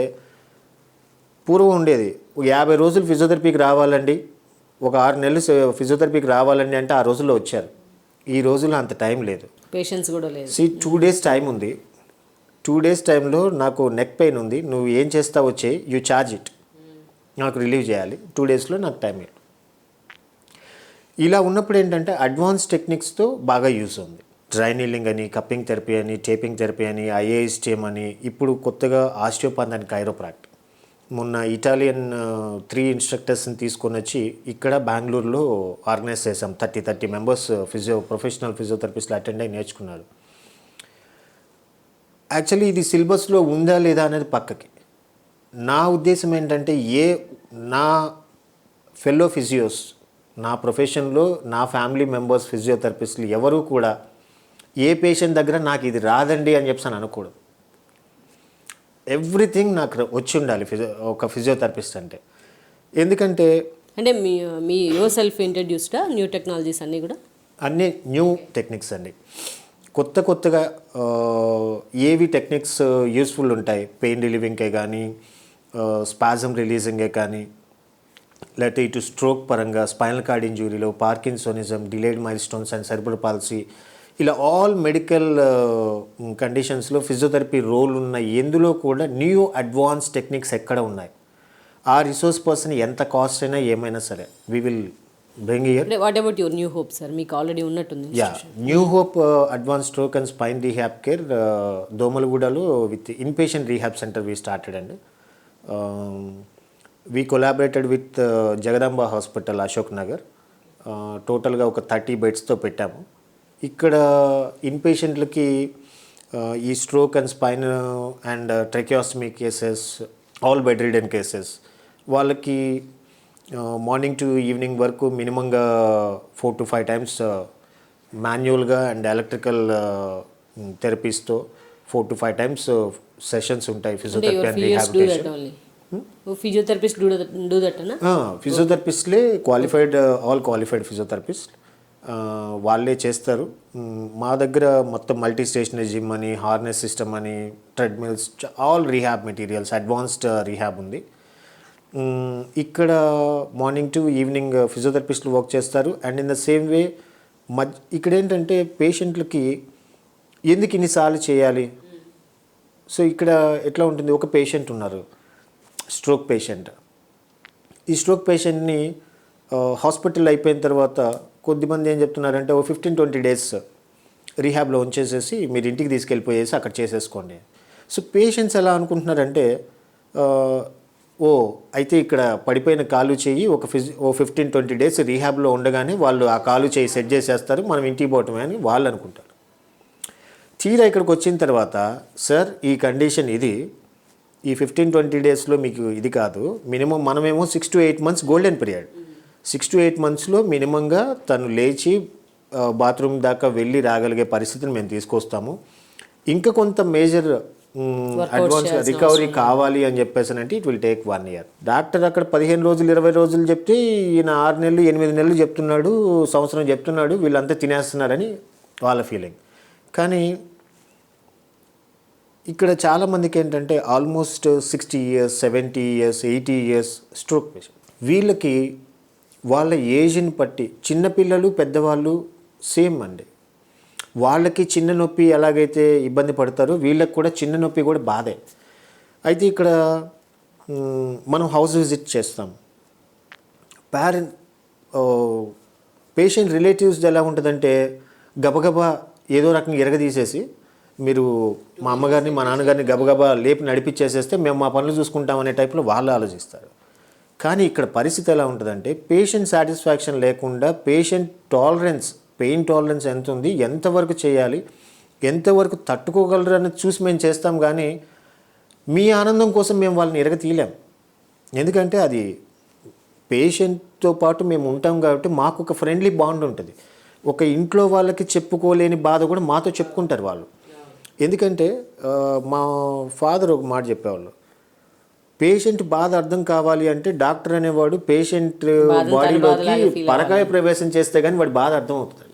పూర్వం ఉండేది 50 రోజులు ఫిజియోథెరపీకి రావాలండి, ఒక 6 నెలలు ఫిజియోథెరపీకి రావాలండి అంటే ఆ రోజుల్లో వచ్చారు. ఈ రోజుల్లో అంత టైం లేదు,
పేషెన్స్ కూడా లేదు.
2 days టైం ఉంది. 2 days టైంలో నాకు నెక్ పెయిన్ ఉంది, నువ్వు ఏం చేస్తావు వచ్చే, యూ ఛార్జ్ ఇట్, నాకు రిలీవ్ చేయాలి, 2 daysలో నాకు టైం లేదు. ఇలా ఉన్నప్పుడు ఏంటంటే అడ్వాన్స్ టెక్నిక్స్తో బాగా యూజ్ ఉంది. డ్రై నీలింగ్ అని, కప్పింగ్ థెరపీ అని, టేపింగ్ థెరపీ అని, ఐఏఎస్టీఎం అని, ఇప్పుడు కొత్తగా ఆస్టియోపాత్ అని, కైరోప్రాక్ట్. మొన్న ఇటాలియన్ 3 instructorsని తీసుకొని వచ్చి ఇక్కడ బెంగళూరులో ఆర్గనైజ్ చేసాం. 30 members ప్రొఫెషనల్ ఫిజియోథెరపిస్టులు అటెండ్ అయ్యి నేర్చుకున్నారు. యాక్చువల్లీ ఇది సిలబస్లో ఉందా లేదా అనేది పక్కకి, నా ఉద్దేశం ఏంటంటే నా ఫెల్లో ఫిజియోస్, నా ప్రొఫెషన్లో నా ఫ్యామిలీ మెంబర్స్ ఫిజియోథెరపిస్టులు ఎవరు కూడా ఏ పేషెంట్ దగ్గర నాకు ఇది రాదండి అని చెప్పి అనకూడదు. ఎవ్రీథింగ్ నాకు వచ్చి ఉండాలి ఒక ఫిజియోథెరపిస్ట్ అంటే. ఎందుకంటే
మీ యువర్ సెల్ఫ్ ఇంట్రడ్యూస్డా న్యూ టెక్నాలజీస్ అన్నీ కూడా,
అన్నీ న్యూ టెక్నిక్స్ అండి. కొత్తగా ఏవి టెక్నిక్స్ యూస్ఫుల్ ఉంటాయి, పెయిన్ రిలీవింగ్కే కానీ, స్పాజమ్ రిలీజింగే కానీ, లేకపోతే ఇటు స్ట్రోక్ పరంగా, స్పైనల్ కార్డ్ ఇంజురీలో, parkinsonism, delayed milestones and cerebral palsy, ఇలా ఆల్ మెడికల్ కండిషన్స్లో ఫిజియోథెరపీ రోల్ ఉన్న ఎందులో కూడా న్యూ అడ్వాన్స్ టెక్నిక్స్ ఎక్కడ ఉన్నాయి, ఆ రిసోర్స్ పర్సన్ ఎంత కాస్ట్ అయినా ఏమైనా సరే we will bring year.
What about your new hope sir? మీకు ఆల్రెడీ ఉన్నట్టుంది.
Yeah, new hope advance stroke and spine rehab care దోమలగూడలో with inpatient rehab centre we started అండి. We collaborated with Jagadamba hospital Ashok Nagar. టోటల్గా ఒక 30 బెడ్స్తో పెట్టాము. ఇక్కడ ఇన్పేషెంట్లకి ఈ stroke and spine and tracheostomy cases, all bed ridden cases, వాళ్ళకి మార్నింగ్ టు ఈవినింగ్ వరకు మినిమంగా 4 to 5 టైమ్స్ మాన్యువల్గా అండ్ ఎలక్ట్రికల్ థెరపీస్తో 4 to 5 టైమ్స్ సెషన్స్ ఉంటాయి physiotherapy and rehabilitation.
Physiotherapist do that అన్న?
ఫిజియోథెరపిస్ట్లే క్వాలిఫైడ్, ఆల్ క్వాలిఫైడ్ ఫిజియోథెరపిస్ట్ వాళ్ళే చేస్తారు. మా దగ్గర మొత్తం మల్టీ స్టేషనరీ జిమ్ అని, హార్నెస్ సిస్టమ్ అని, treadmills, all rehab materials, advanced rehab ఉంది. ఇక్కడ మార్నింగ్ టు ఈవినింగ్ ఫిజియోథెరపిస్టులు వర్క్ చేస్తారు. And in the same way ఇక్కడ ఏంటంటే పేషెంట్లకి ఎందుకు ఇన్నిసార్లు చేయాలి? సో ఇక్కడ ఎట్లా ఉంటుంది, ఒక పేషెంట్ ఉన్నారు, స్ట్రోక్ పేషెంట్. ఈ స్ట్రోక్ పేషెంట్ని హాస్పిటల్ అయిపోయిన తర్వాత కొద్దిమంది ఏం చెప్తున్నారంటే ఓ 15-20 డేస్ రీహాబ్లో ఉంచేసేసి మీరు ఇంటికి తీసుకెళ్ళిపోయేసి అక్కడ చేసేసుకోండి. సో పేషెంట్స్ ఎలా అనుకుంటున్నారంటే ఓ అయితే ఇక్కడ పడిపోయిన కాలు చేయి ఓ 15-20 డేస్ రీహాబ్లో ఉండగానే వాళ్ళు ఆ కాలు చేయి సెట్ చేసేస్తారు, మనం ఇంటికి పోవటమే అని వాళ్ళు అనుకుంటారు. తీరా ఇక్కడికి వచ్చిన తర్వాత సార్ ఈ కండిషన్ ఇది, ఈ 15-20 డేస్లో మీకు ఇది కాదు, మినిమం మనమేమో 6 to 8 months golden period, 6 to 8 monthsలో మినిమంగా తను లేచి బాత్రూమ్ దాకా వెళ్ళి రాగలిగే పరిస్థితిని మేము తీసుకొస్తాము. ఇంకా కొంత మేజర్ అడ్వాన్స్ రికవరీ కావాలి అని చెప్పేసానంటే it will take 1 year. Doctor అక్కడ 15 రోజులు 20 రోజులు చెప్తే ఈయన 6 నెలలు 8 నెలలు చెప్తున్నాడు, సంవత్సరం చెప్తున్నాడు, వీళ్ళంతా తినేస్తున్నారని వాళ్ళ ఫీలింగ్. కానీ ఇక్కడ చాలామందికి ఏంటంటే almost 60 years, 70 years, 80 years stroke patient. వీళ్ళకి వాళ్ళ ఏజ్ని బట్టి చిన్నపిల్లలు పెద్దవాళ్ళు సేమ్ అండి. వాళ్ళకి చిన్న నొప్పి ఎలాగైతే ఇబ్బంది పడతారో వీళ్ళకి కూడా చిన్న నొప్పి కూడా బాధే. అయితే ఇక్కడ మనం హౌస్ విజిట్ చేస్తాం. పేషెంట్ రిలేటివ్స్ ఎలా ఉంటుందంటే గబగబా ఏదో రకంగా ఎరగదీసేసి మీరు మా అమ్మగారిని మా నాన్నగారిని గబగబా లేపి నడిపించేసేస్తే మేము మా పనులు చూసుకుంటామనే టైప్లో వాళ్ళు ఆలోచిస్తారు. కానీ ఇక్కడ పరిస్థితి ఎలా ఉంటుందంటే పేషెంట్ సాటిస్ఫాక్షన్ లేకుండా పేషెంట్ టాలరెన్స్, పెయిన్ టాలరెన్స్ ఎంత ఉంది, ఎంతవరకు చేయాలి, ఎంతవరకు తట్టుకోగలరు అనేది చూసి మేము చేస్తాం. కానీ మీ ఆనందం కోసం మేము వాళ్ళని ఎరగతీయలేం. ఎందుకంటే అది పేషెంట్తో పాటు మేము ఉంటాం కాబట్టి మాకు ఒక ఫ్రెండ్లీ బాండ్ ఉంటుంది. ఒక ఇంట్లో వాళ్ళకి చెప్పుకోలేని బాధ కూడా మాతో చెప్పుకుంటారు వాళ్ళు. ఎందుకంటే మా ఫాదర్ ఒక మాట చెప్పేవాళ్ళు, పేషెంట్ బాధ అర్థం కావాలి అంటే డాక్టర్ అనేవాడు పేషెంట్ బాడీలోకి పరకాయ ప్రవేశం చేస్తే కానీ వాడి బాధ అర్థం అవుతుంది.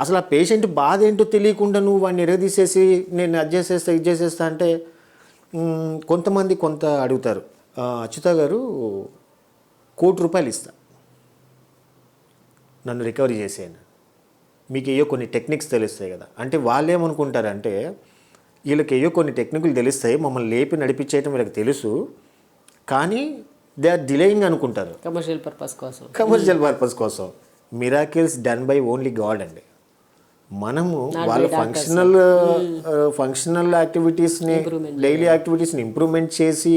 అసలు ఆ పేషెంట్ బాధ ఏంటో తెలియకుండా నువ్వు వాడిని ఎరగదీసేసి నేను అది చేసేస్తా ఇది చేసేస్తా అంటే కొంతమంది కొంత అడుగుతారు, అచ్యుత గారు ₹1,00,00,000 ఇస్తా నన్ను రికవరీ చేసేయండి, మీకు ఏయో కొన్ని టెక్నిక్స్ తెలుస్తాయి కదా అంటే. వాళ్ళు ఏమనుకుంటారంటే వీళ్ళకి ఏయో కొన్ని టెక్నిక్లు తెలుస్తాయి, మమ్మల్ని లేపి నడిపించేయటం వీళ్ళకి తెలుసు, కానీ దే ఆర్ డిలేయింగ్ అనుకుంటారు
కమర్షియల్ పర్పస్ కోసం. Miracles done by only God అండి. మనము వాళ్ళ ఫంక్షనల్ యాక్టివిటీస్ని, డైలీ యాక్టివిటీస్ని ఇంప్రూవ్మెంట్ చేసి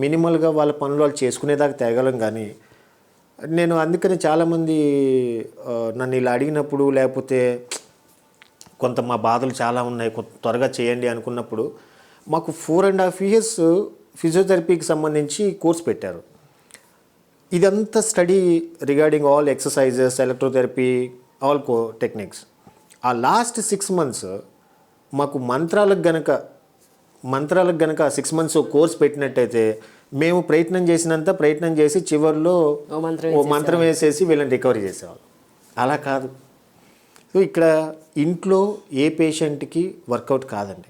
మినిమల్గా వాళ్ళ పనులు వాళ్ళు చేసుకునేదాకా తేగలం. కానీ నేను అందుకని చాలామంది నన్ను ఇలా అడిగినప్పుడు, లేకపోతే కొంత మా బాధలు చాలా ఉన్నాయి త్వరగా చేయండి అనుకున్నప్పుడు, మాకు 4.5 years ఫిజియోథెరపీకి సంబంధించి కోర్స్ పెట్టారు. ఇదంతా study regarding all exercises, electrotherapy, all techniques. ఆ లాస్ట్ 6 months మాకు మంత్రాలకు గనక 6 months కోర్స్ పెట్టినట్టయితే మేము ప్రయత్నం చేసి చివరిలో ఓ మంత్రం వేసేసి వీళ్ళని రికవరీ చేసేవాళ్ళం. అలా కాదు. సో ఇక్కడ ఇంట్లో ఏ పేషెంట్కి వర్కౌట్ కాదండి.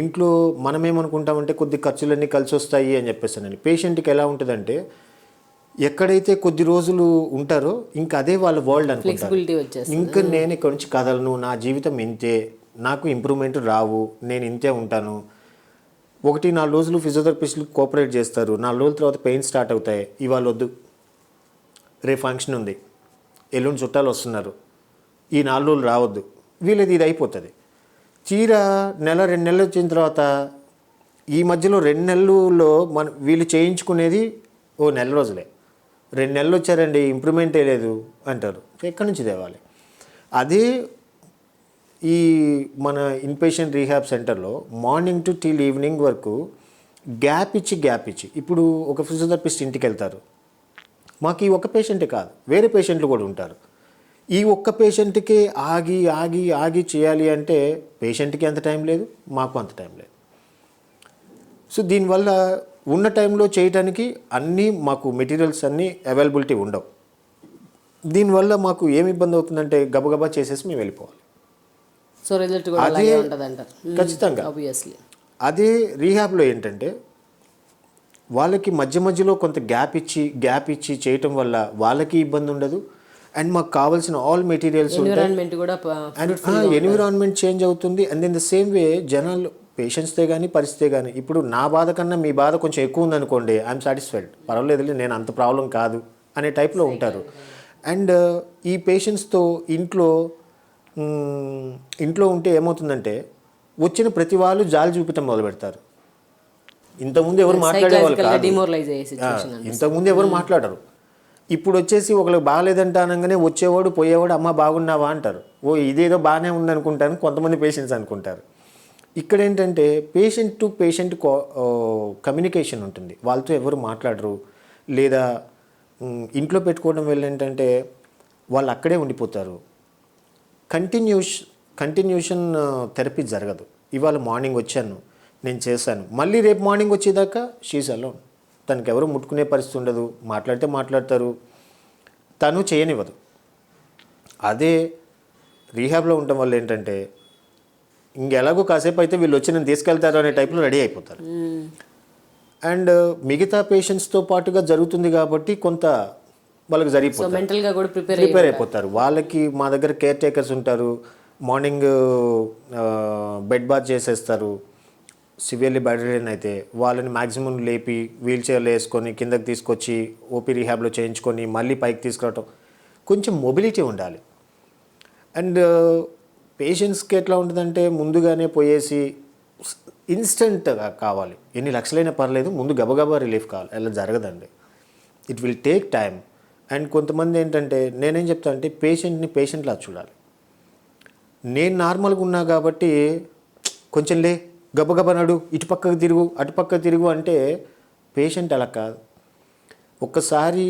ఇంట్లో మనమేమనుకుంటామంటే కొద్ది ఖర్చులన్నీ కలిసి వస్తాయి అని చెప్పేసానండి. పేషెంట్కి ఎలా ఉంటుందంటే
ఎక్కడైతే కొద్ది రోజులు ఉంటారో ఇంకా అదే వాళ్ళ వరల్డ్ అనుకుంటారు.
ఫ్లెక్సిబిలిటీ వచ్చేస్తుంది.
ఇంకా నేను ఇక్కడ నుంచి కదలను, నా జీవితం ఇంతే, నాకు ఇంప్రూవ్మెంట్ రావు, నేను ఇంతే ఉంటాను. 1-4 రోజులు ఫిజియోథెరపిస్టులు కోఆపరేట్ చేస్తారు, 4 రోజుల తర్వాత పెయిన్ స్టార్ట్ అవుతాయి. ఇవాళ వద్దు, రేపు ఫంక్షన్ ఉంది, ఎల్లుండి చుట్టాలు వస్తున్నారు, ఈ 4 రోజులు రావద్దు, వీళ్ళది ఇది అయిపోతుంది. తీరా 1-2 నెలలు వచ్చిన తర్వాత ఈ మధ్యలో 2 నెలల్లో వీళ్ళు చేయించుకునేది 1 నెల రోజులే. 2 నెలలు వచ్చారండి, ఇంప్రూవ్మెంటే లేదు అంటారు. ఎక్కడి నుంచి తేవాలి? అదే ఈ మన ఇన్పేషెంట్ రీహాబ్ సెంటర్లో మార్నింగ్ టు టిల్ ఈవినింగ్ వరకు గ్యాప్ ఇచ్చి ఇప్పుడు ఒక ఫిజియోథెరపిస్ట్ ఇంటికి వెళ్తారు. మాకు ఈ ఒక్క పేషెంటే కాదు, వేరే పేషెంట్లు కూడా ఉంటారు. ఈ ఒక్క పేషెంట్కి ఆగి చేయాలి అంటే పేషెంట్కి అంత టైం లేదు, మాకు అంత టైం లేదు. సో దీనివల్ల ఉన్న టైంలో చేయటానికి అన్నీ మాకు మెటీరియల్స్ అన్నీ అవైలబిలిటీ ఉండవు. దీనివల్ల మాకు ఏమి ఇబ్బంది అవుతుందంటే గబగబా చేసేసి మేము వెళ్ళిపోవాలి.
సో రిజల్ట్ కూడా అలాగే ఉంటుంది అంటారు.
ఖచ్చితంగా.
ఆబ్వియస్లీ.
అదే రీహాబ్లో ఏంటంటే వాళ్ళకి మధ్యలో కొంత గ్యాప్ ఇచ్చి చేయటం వల్ల వాళ్ళకి ఇబ్బంది ఉండదు. అండ్ మాకు కావాల్సిన ఆల్ మెటీరియల్స్
ఎన్విరాన్మెంట్ కూడా
ఎన్విరాన్మెంట్ చేంజ్ అవుతుంది. అండ్ ఇన్ ద సేమ్ వే జనాలు పేషెంట్స్తో కానీ పరిస్థితే కానీ ఇప్పుడు నా బాధ కన్నా మీ బాధ కొంచెం ఎక్కువ ఉందనుకోండి, ఐఎమ్ సాటిస్ఫైడ్, పర్వాలేదు, నేను అంత ప్రాబ్లం కాదు అనే టైప్లో ఉంటారు. అండ్ ఈ పేషెంట్స్తో ఇంట్లో ఉంటే ఏమవుతుందంటే వచ్చిన ప్రతి వాళ్ళు జాలి చూపించడం మొదలు పెడతారు. ఇంతకుముందు ఎవరు మాట్లాడేవాళ్ళు కాదు, ఇంతకుముందు ఎవరు మాట్లాడరు. ఇప్పుడు వచ్చేసి ఒకరికి బాగాలేదంట అనగానే వచ్చేవాడు పోయేవాడు అమ్మ బాగున్నావా అంటారు. ఓ ఇదేదో బాగానే ఉందనుకుంటాను కొంతమంది పేషెంట్స్ అనుకుంటారు. ఇక్కడ ఏంటంటే పేషెంట్ టు పేషెంట్ కమ్యూనికేషన్ ఉంటుంది, వాళ్ళతో ఎవరు మాట్లాడరు. లేదా ఇంట్లో పెట్టుకోవడం వల్ల ఏంటంటే వాళ్ళు అక్కడే ఉండిపోతారు. కంటిన్యూషన్ థెరపీ జరగదు. ఇవాళ మార్నింగ్ వచ్చాను, నేను చేశాను, మళ్ళీ రేపు మార్నింగ్ వచ్చేదాకా షీస్ అలోన్. తనకి ఎవరు ముట్టుకునే పరిస్థితి ఉండదు, మాట్లాడితే మాట్లాడతారు, తను చేయనివ్వదు. అదే రీహాబ్లో ఉండటం వల్ల ఏంటంటే ఇంకెలాగో కాసేపు అయితే వీళ్ళు వచ్చి నేను తీసుకెళ్తారు అనే టైప్లో రెడీ అయిపోతారు. అండ్ మిగతా పేషెంట్స్తో పాటుగా జరుగుతుంది కాబట్టి కొంత వాళ్ళకి జరిగిపోతుంది,
మెంటల్గా కూడా
ప్రిపేర్ అయిపోతారు. వాళ్ళకి మా దగ్గర కేర్ టేకర్స్ ఉంటారు. మార్నింగ్ బెడ్ బాత్ చేసేస్తారు. సివియర్లీ బెడ్రిడెన్ అయితే వాళ్ళని మ్యాక్సిమం లేపి వీల్ చైర్లో వేసుకొని కిందకి తీసుకొచ్చి ఓపీ రీహాబ్లో చేయించుకొని మళ్ళీ పైకి తీసుకురావటం. కొంచెం మొబిలిటీ ఉండాలి. అండ్ పేషెంట్స్కి ఎట్లా ఉంటుందంటే ముందుగానే పోయేసి ఇన్స్టెంట్గా కావాలి, ఎన్ని లక్షలైనా పర్లేదు, ముందు గబగబా రిలీఫ్ కావాలి, అలా జరగదండి. It will take time. And కొంతమంది ఏంటంటే నేనేం చెప్తా అంటే పేషెంట్ని పేషెంట్లా చూడాలి. నేను నార్మల్గా ఉన్నా కాబట్టి కొంచెం గబగబా నడు, ఇటుపక్కకు తిరుగు అటుపక్కకు తిరుగు అంటే పేషెంట్ అలా కాదు. ఒక్కసారి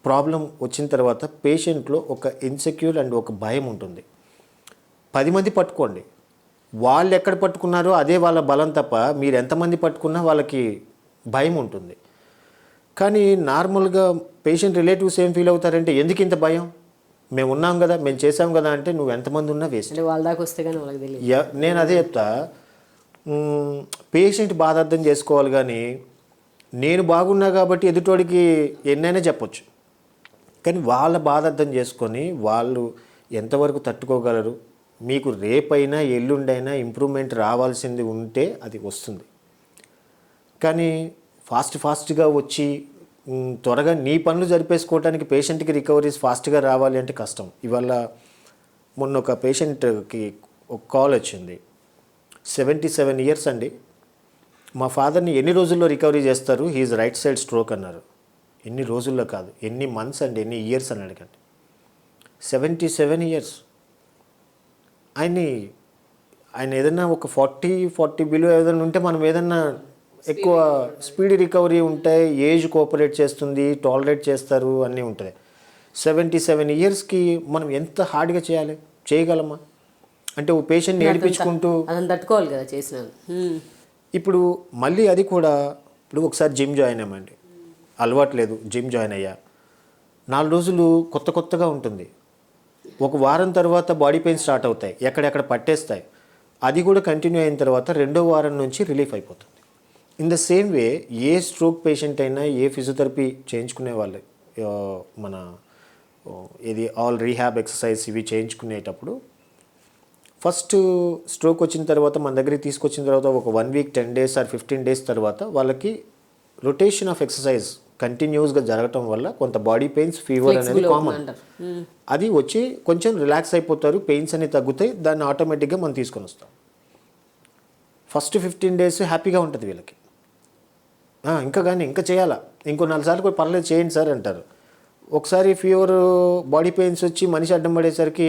ప్రాబ్లం వచ్చిన తర్వాత పేషెంట్లో ఒక ఇన్సెక్యూర్ అండ్ ఒక భయం ఉంటుంది. 10 మంది పట్టుకోండి, వాళ్ళు ఎక్కడ పట్టుకున్నారో అదే వాళ్ళ బలం తప్ప మీరు ఎంతమంది పట్టుకున్నా వాళ్ళకి భయం ఉంటుంది. కానీ నార్మల్గా పేషెంట్ రిలేటివ్స్ ఏం ఫీల్ అవుతారంటే ఎందుకు ఇంత భయం, మేము ఉన్నాం కదా, మేము చేసాం కదా అంటే నువ్వు ఎంతమంది ఉన్నా వేస్ట్.
వాళ్ళ దాకా వస్తే కానీ వాళ్ళకి తెలియదు.
నేను అదే చెప్తా, పేషెంట్ బాధ అర్థం చేసుకోవాలి. కానీ నేను బాగున్నా కాబట్టి ఎదుటోడికి ఎన్నైనా చెప్పొచ్చు, కానీ వాళ్ళ బాధ అర్థం చేసుకొని వాళ్ళు ఎంతవరకు తట్టుకోగలరు. మీకు రేపైనా ఎల్లుండైనా ఇంప్రూవ్మెంట్ రావాల్సింది ఉంటే అది వస్తుంది. కానీ ఫాస్ట్గా వచ్చి త్వరగా నీ పనులు జరిపేసుకోవడానికి పేషెంట్కి రికవరీస్ ఫాస్ట్గా రావాలి అంటే కష్టం. ఇవాళ మొన్న ఒక పేషెంట్కి ఒక కాల్ వచ్చింది, 77 ఇయర్స్ అండి, మా ఫాదర్ని ఎన్ని రోజుల్లో రికవరీ చేస్తారు, హీఈస్ రైట్ సైడ్ స్ట్రోక్ అన్నారు. ఎన్ని రోజుల్లో కాదు, ఎన్ని మంత్స్ అండి, ఎన్ని ఇయర్స్ అని అడగండి. 77 ఇయర్స్. ఆయన ఏదన్నా ఒక 40 బిలో ఏదైనా ఉంటే మనం ఏదన్నా ఎక్కువ స్పీడ్ రికవరీ ఉంటాయి, ఏజ్ కోఆపరేట్ చేస్తుంది, టాలరేట్ చేస్తారు, అన్నీ ఉంటాయి. 77 ఇయర్స్కి మనం ఎంత హార్డ్గా చేయగలమా అంటే ఓ పేషెంట్ని ఏడిపించుకుంటూ
తట్టుకోవాలి కదా చేసిన.
ఇప్పుడు మళ్ళీ అది కూడా ఇప్పుడు ఒకసారి జిమ్ జాయిన్ అయ్యామండి, అలవాటు లేదు, జిమ్ జాయిన్ అయ్యా, 4 రోజులు కొత్తగా ఉంటుంది. ఒక వారం తర్వాత బాడీ పెయిన్ స్టార్ట్ అవుతాయి, ఎక్కడెక్కడ పట్టేస్తాయి. అది కూడా కంటిన్యూ అయిన తర్వాత 2వ వారం నుంచి రిలీఫ్ అయిపోతుంది. In the same way A stroke patient అయినా ఏ ఫిజియోథెరపీ చేయించుకునే వాళ్ళు మన ఇది ఆల్ రీహాబ్ ఎక్సర్సైజ్ ఇవి చేయించుకునేటప్పుడు ఫస్ట్ స్ట్రోక్ వచ్చిన తర్వాత మన దగ్గరికి తీసుకొచ్చిన తర్వాత ఒక 1 వీక్ 10 డేస్ ఆర్ 15 డేస్ తర్వాత వాళ్ళకి రొటేషన్ ఆఫ్ ఎక్సర్సైజ్ కంటిన్యూస్గా జరగటం వల్ల కొంత బాడీ పెయిన్స్ ఫీవర్ అనేది కామన్. అది వచ్చి కొంచెం రిలాక్స్ అయిపోతారు, పెయిన్స్ అనేవి తగ్గుతాయి, దాన్ని ఆటోమేటిక్గా మనం తీసుకొని వస్తాం. ఫస్ట్ 15 డేస్ హ్యాపీగా ఉంటుంది వీళ్ళకి. ఇంకా చేయాలా, ఇంకో 4 సార్లు కూడా పర్లేదు చేయండి సార్ అంటారు. ఒకసారి ఫీవర్ బాడీ పెయిన్స్ వచ్చి మనిషి అడ్డం పడేసరికి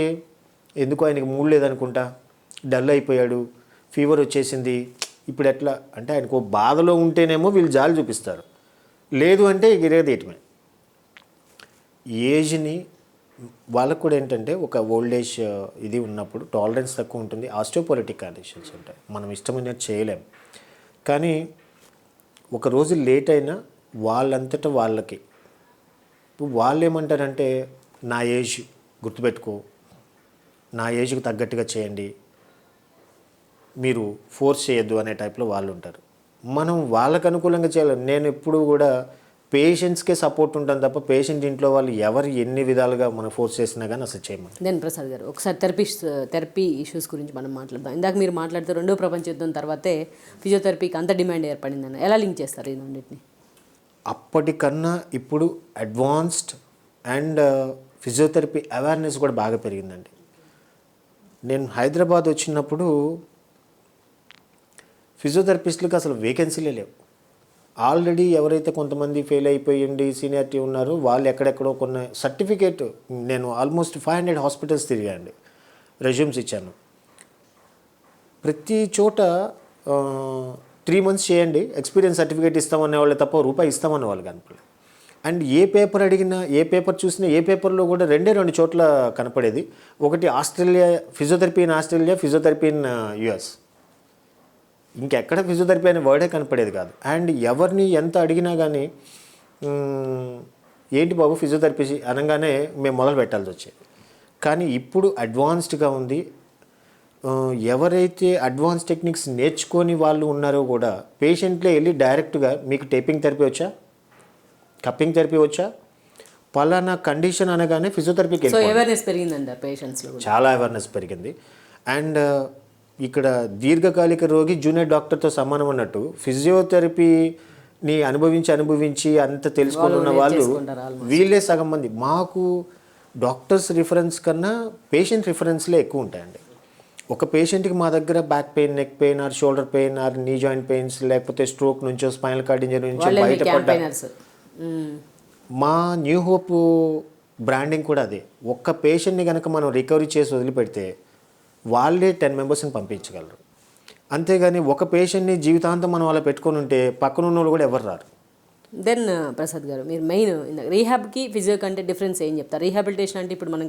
ఎందుకు ఆయనకి మూడ్ లేదనుకుంటా, డల్ అయిపోయాడు, ఫీవర్ వచ్చేసింది, ఇప్పుడు ఎట్లా అంటే ఆయనకు బాధలో ఉంటేనేమో వీళ్ళు జాలి చూపిస్తారు, లేదు అంటే ఇరగదీయటమే. ఏజ్ని వాళ్ళకు కూడా ఏంటంటే ఒక ఓల్డ్ ఏజ్ ఇది ఉన్నప్పుడు టాలరెన్స్ తక్కువ ఉంటుంది, ఆస్టియోపోరోటిక్ కండిషన్స్ ఉంటాయి, మనం ఇష్టమైనది చేయలేం. కానీ ఒక రోజు లేట్ అయినా వాళ్ళంతటా వాళ్ళకి వాళ్ళు ఏమంటారంటే నా ఏజ్ గుర్తుపెట్టుకో, నా ఏజ్కి తగ్గట్టుగా చేయండి, మీరు ఫోర్స్ చేయొద్దు అనే టైప్లో వాళ్ళు ఉంటారు. మనం వాళ్ళకు అనుకూలంగా చేయాలి. నేను ఎప్పుడు కూడా పేషెంట్స్కే సపోర్ట్ ఉంటాను తప్ప పేషెంట్ ఇంట్లో వాళ్ళు ఎవరు ఎన్ని విధాలుగా మనం ఫోర్స్ చేసినా కానీ అసలు చేయమని.
దెన్ ప్రసాద్ గారు, ఒకసారి థెరపీ ఇష్యూస్ గురించి మనం మాట్లాడదాం. ఇందాక మీరు మాట్లాడితే 2వ ప్రపంచ యుద్ధం తర్వాతే ఫిజియోథెరపీకి అంత డిమాండ్ ఏర్పడిందని ఎలా లింక్ చేస్తారు ఈ రెండింటిని?
అప్పటికన్నా ఇప్పుడు అడ్వాన్స్డ్ అండ్ ఫిజియోథెరపీ అవేర్నెస్ కూడా బాగా పెరిగిందండి. నేను హైదరాబాద్ వచ్చినప్పుడు ఫిజియోథెరపిస్టులకు అసలు వేకెన్సీలే లేవు. ఆల్రెడీ ఎవరైతే కొంతమంది ఫెయిల్ అయిపోయింది సీనియారిటీ ఉన్నారో వాళ్ళు ఎక్కడెక్కడో కొన్ని సర్టిఫికేట్, నేను ఆల్మోస్ట్ 500 హాస్పిటల్స్ తిరిగాండి, రెజ్యూమ్స్ ఇచ్చాను. ప్రతి చోట 3 మంత్స్ చేయండి ఎక్స్పీరియన్స్ సర్టిఫికేట్ ఇస్తామనే వాళ్ళు తప్ప రూపాయి ఇస్తామనే వాళ్ళు కనపడలేదు. అండ్ ఏ పేపర్ అడిగినా, ఏ పేపర్ చూసినా, ఏ పేపర్లో కూడా 2 చోట్ల కనపడేది. ఒకటి Australia, physiotherapy in Australia, physiotherapy in US. ఇంకెక్కడ ఫిజియోథెరపీ అనే వర్డే కనపడేది కాదు. అండ్ ఎవరిని ఎంత అడిగినా కానీ ఏంటి బాబు ఫిజియోథెరపీ అనగానే మేము మొదలు పెట్టాల్సి వచ్చేది. కానీ ఇప్పుడు అడ్వాన్స్డ్గా ఉంది. ఎవరైతే అడ్వాన్స్ టెక్నిక్స్ నేర్చుకొని వాళ్ళు ఉన్నారో కూడా పేషెంట్లే వెళ్ళి డైరెక్ట్గా మీకు టేపింగ్ థెరపీ వచ్చా, కప్పింగ్ థెరపీ వచ్చా, పలానా కండిషన్ అనగానే ఫిజియోథెరపీకి
అవేర్నెస్ పెరిగిందండి పేషెంట్స్లో, చాలా
అవేర్నెస్ పెరిగింది. అండ్ ఇక్కడ దీర్ఘకాలిక రోగి జూనియర్ డాక్టర్తో సమానం అన్నట్టు ఫిజియోథెరపీని అనుభవించి అంత తెలుసుకొని ఉన్న వాళ్ళు వీళ్ళే సగం మంది. మాకు డాక్టర్స్ రిఫరెన్స్ కన్నా పేషెంట్ రిఫరెన్స్లే ఎక్కువ ఉంటాయండి. ఒక పేషెంట్కి మా దగ్గర back pain, neck pain, or shoulder pain, or knee joint pains, లేకపోతే స్ట్రోక్ నుంచో, స్పైనల్ కార్డ్ ఇంజరీ నుంచో బయటపడ్డా, మా న్యూ హోప్ బ్రాండింగ్ కూడా అదే. ఒక్క పేషెంట్ని కనుక మనం రికవరీ చేసి వదిలిపెడితే వాళ్ళే 10 మెంబర్స్ని పంపించగలరు. అంతేగాని ఒక పేషెంట్ని జీవితాంతం మనం అలా పెట్టుకొని ఉంటే పక్కన ఉన్న వాళ్ళు కూడా ఎవరు రారు.
దెన్ ప్రసాద్ గారు, మీరు మెయిన్ రీహాబ్కి ఫిజియో కంటే డిఫరెన్స్ ఏం చెప్తారు? రీహాబిలిటేషన్ అంటే ఇప్పుడు మనం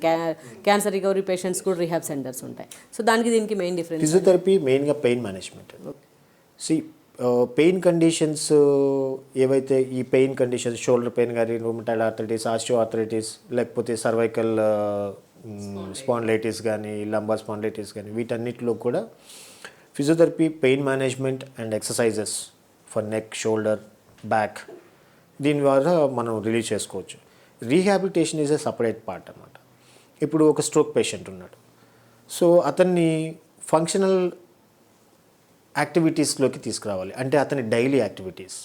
క్యాన్సర్ రికవరీ పేషెంట్స్ కూడా రీహాబ్ సెంటర్స్ ఉంటాయి. సో దానికి దీనికి మెయిన్ డిఫరెన్స్?
ఫిజియోథెరపీ మెయిన్గా పెయిన్ మేనేజ్మెంట్. పెయిన్ కండిషన్స్ ఏవైతే ఈ పెయిన్ కండిషన్స్, షోల్డర్ పెయిన్ కానీ, రూమటాయిడ్ ఆర్థరైటిస్, ఆస్టియో ఆర్థరైటిస్, లేకపోతే సర్వైకల్ స్పాండిలైటిస్ కానీ, లంబార్ స్పాండిలైటిస్ కానీ, వీటన్నిటిలో కూడా physiotherapy pain management and exercises for neck, shoulder, back, దీని ద్వారా మనం రిలీజ్ చేసుకోవచ్చు. Rehabilitation is a separate part అన్నమాట. ఇప్పుడు ఒక స్ట్రోక్ పేషెంట్ ఉన్నాడు, సో అతన్ని ఫంక్షనల్ యాక్టివిటీస్లోకి తీసుకురావాలి, అంటే అతని డైలీ యాక్టివిటీస్.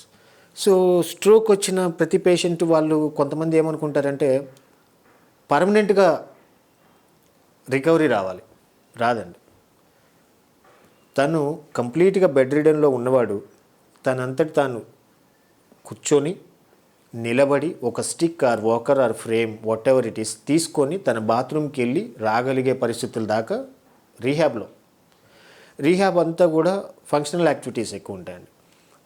సో స్ట్రోక్ వచ్చిన ప్రతి పేషెంట్ వాళ్ళు కొంతమంది ఏమనుకుంటారంటే పర్మనెంట్గా రికవరీ రాదండి. తను కంప్లీట్గా బెడ్ రిడన్లో ఉన్నవాడు తనంతటి తాను కూర్చొని, నిలబడి, ఒక stick or walker or frame whatever it is తీసుకొని తన బాత్రూమ్కి వెళ్ళి రాగలిగే పరిస్థితుల దాకా రీహాబ్ అంతా కూడా ఫంక్షనల్ యాక్టివిటీస్ ఎక్కువ ఉంటాయండి.